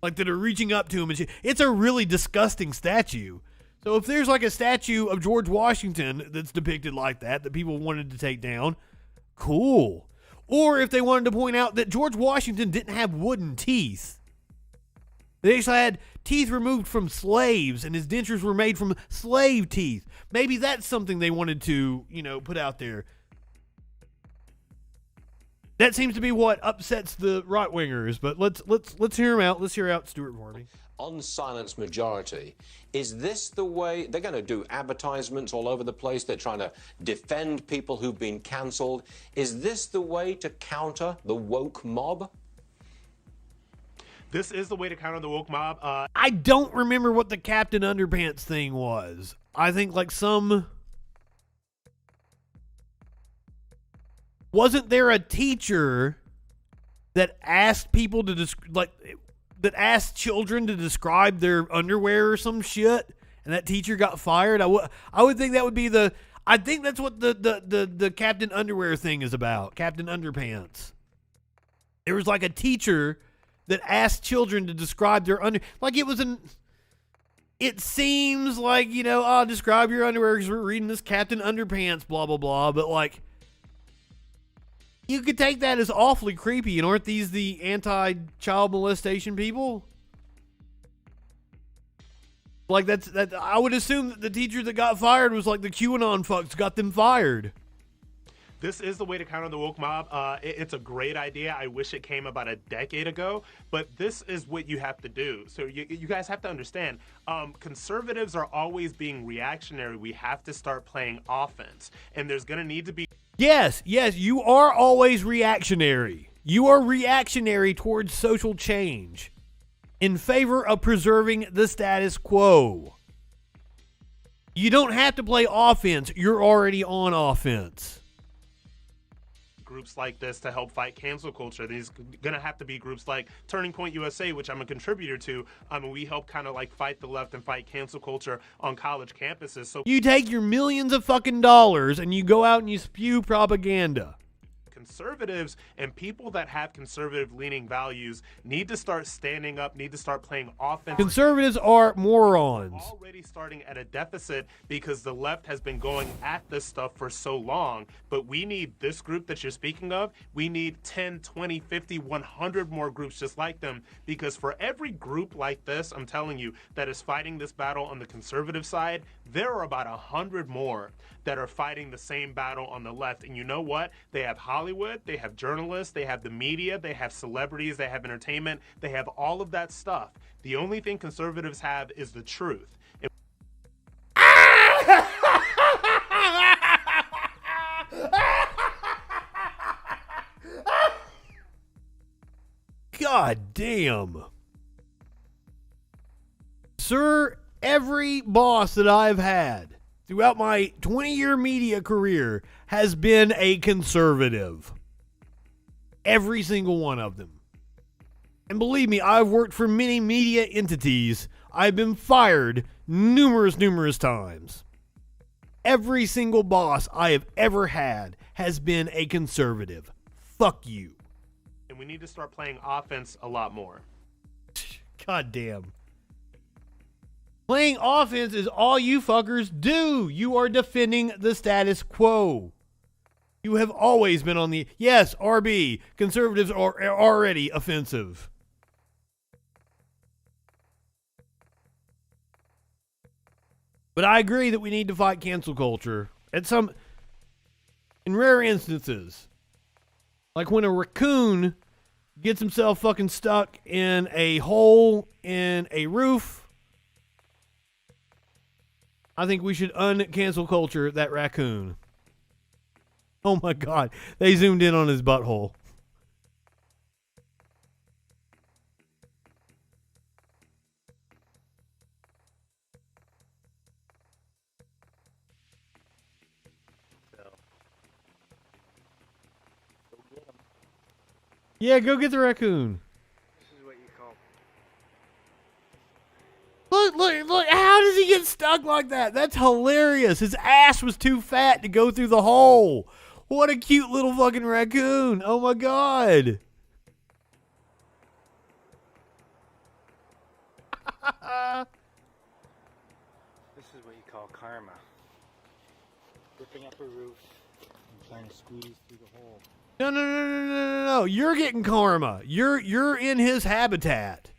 S2: Like, that are reaching up to him and shit. It's a really disgusting statue. So if there's like a statue of George Washington that's depicted like that people wanted to take down, cool. Or if they wanted to point out that George Washington didn't have wooden teeth. They actually had teeth removed from slaves, and his dentures were made from slave teeth. Maybe that's something they wanted to, put out there. That seems to be what upsets the right-wingers, but let's hear him out. Let's hear out Stuart for me.
S20: Unsilenced majority. Is this the way they're going to do? Advertisements all over the place. They're trying to defend people who've been cancelled. Is this the way to counter the woke mob?
S3: This is the way to counter the woke mob.
S2: I don't remember what the Captain Underpants thing was. I think like some... Wasn't there a teacher that asked people to that asked children to describe their underwear or some shit, and that teacher got fired? I would think that would be I think that's what the Captain Underwear thing is about. Captain Underpants. There was like a teacher that asked children to describe their it seems like, describe your underwear because we're reading this Captain Underpants, blah, blah, blah, but like, you could take that as awfully creepy, and aren't these the anti-child molestation people? Like, that. I would assume that the teacher that got fired was like the QAnon fucks got them fired.
S3: This is the way to counter the woke mob. It's a great idea. I wish it came about a decade ago, but this is what you have to do. So you guys have to understand, conservatives are always being reactionary. We have to start playing offense, and there's going to need to be...
S2: Yes, you are always reactionary. You are reactionary towards social change in favor of preserving the status quo. You don't have to play offense. You're already on offense.
S3: Groups like this to help fight cancel culture. There's going to have to be groups like Turning Point USA, which I'm a contributor to. We help kind of like fight the left and fight cancel culture on college campuses. So
S2: you take your millions of fucking dollars and you go out and you spew propaganda.
S3: Conservatives and people that have conservative-leaning values need to start standing up, need to start playing offense.
S2: Conservatives are morons.
S3: We're already starting at a deficit because the left has been going at this stuff for so long, but we need this group that you're speaking of. We need 10, 20, 50, 100 more groups just like them, because for every group like this, I'm telling you, that is fighting this battle on the conservative side, there are about 100 more that are fighting the same battle on the left. And you know what? They have Hollywood, they have journalists, they have the media, they have celebrities, they have entertainment, they have all of that stuff. The only thing conservatives have is the truth.
S2: God damn. Sir, every boss that I've had throughout my 20-year media career has been a conservative. Every single one of them. And believe me, I've worked for many media entities. I've been fired numerous times. Every single boss I have ever had has been a conservative. Fuck you.
S3: And we need to start playing offense a lot more.
S2: God damn. Playing offense is all you fuckers do. You are defending the status quo. You have always been on the, yes, RB, conservatives are already offensive. But I agree that we need to fight cancel culture in rare instances. Like when a raccoon gets himself fucking stuck in a hole in a roof. I think we should uncancel culture that raccoon. Oh my God. They zoomed in on his butthole. Yeah, go get the raccoon.
S13: This is what you call.
S2: Look, how does he get stuck like that? That's hilarious. His ass was too fat to go through the hole. What a cute little fucking raccoon. Oh my God.
S13: This is what you call karma. Ripping up a roof and trying to squeeze through the hole.
S2: No. You're getting karma. You're in his habitat.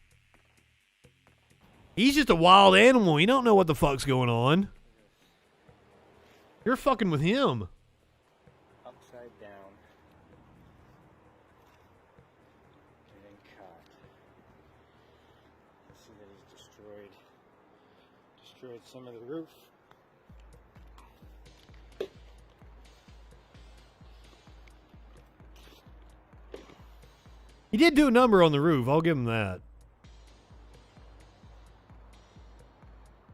S2: He's just a wild animal. You don't know what the fuck's going on. You're fucking with him.
S13: Upside down. And then caught. You see that he's destroyed some of the roof.
S2: He did do a number on the roof. I'll give him that.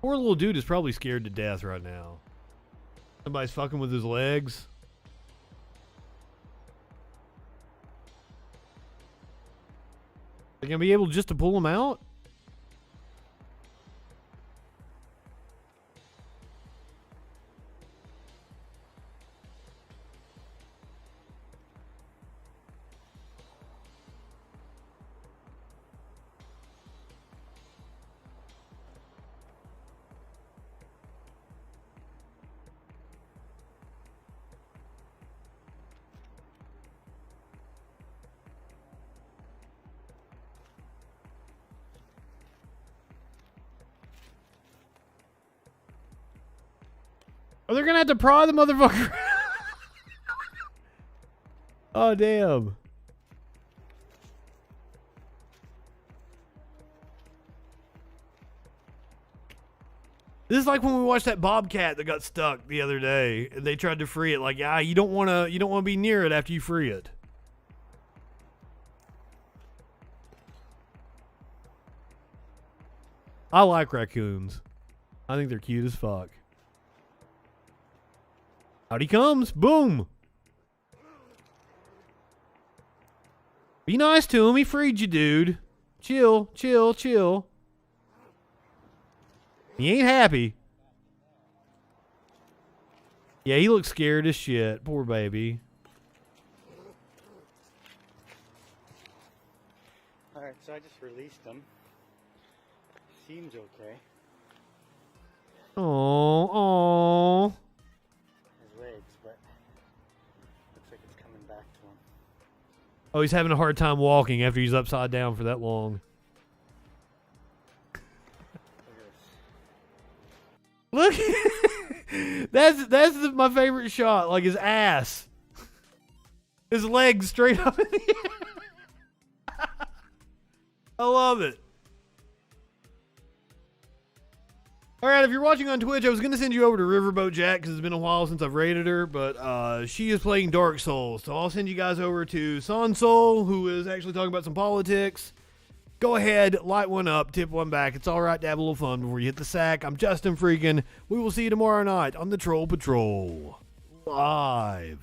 S2: Poor little dude is probably scared to death right now. Somebody's fucking with his legs. Are they gonna be able just to pull him out? Oh, they're gonna have to pry the motherfucker. Oh, damn. This is like when we watched that bobcat that got stuck the other day, and they tried to free it. Like, yeah, you don't want to be near it after you free it. I like raccoons. I think they're cute as fuck. Out he comes. Boom. Be nice to him. He freed you, dude. Chill. He ain't happy. Yeah, he looks scared as shit. Poor baby.
S13: Alright, so I just released him. Seems okay.
S2: Oh.
S13: His legs, but looks like it's coming back to him.
S2: Oh, he's having a hard time walking after he's upside down for that long. Look, that's my favorite shot. Like his ass, his legs straight up in the air. I love it. All right, if you're watching on Twitch, I was going to send you over to Riverboat Jack because it's been a while since I've rated her, but she is playing Dark Souls. So I'll send you guys over to Sonsol, who is actually talking about some politics. Go ahead, light one up, tip one back. It's all right to have a little fun before you hit the sack. I'm Justin Freakin. We will see you tomorrow night on the Troll Patrol. Live.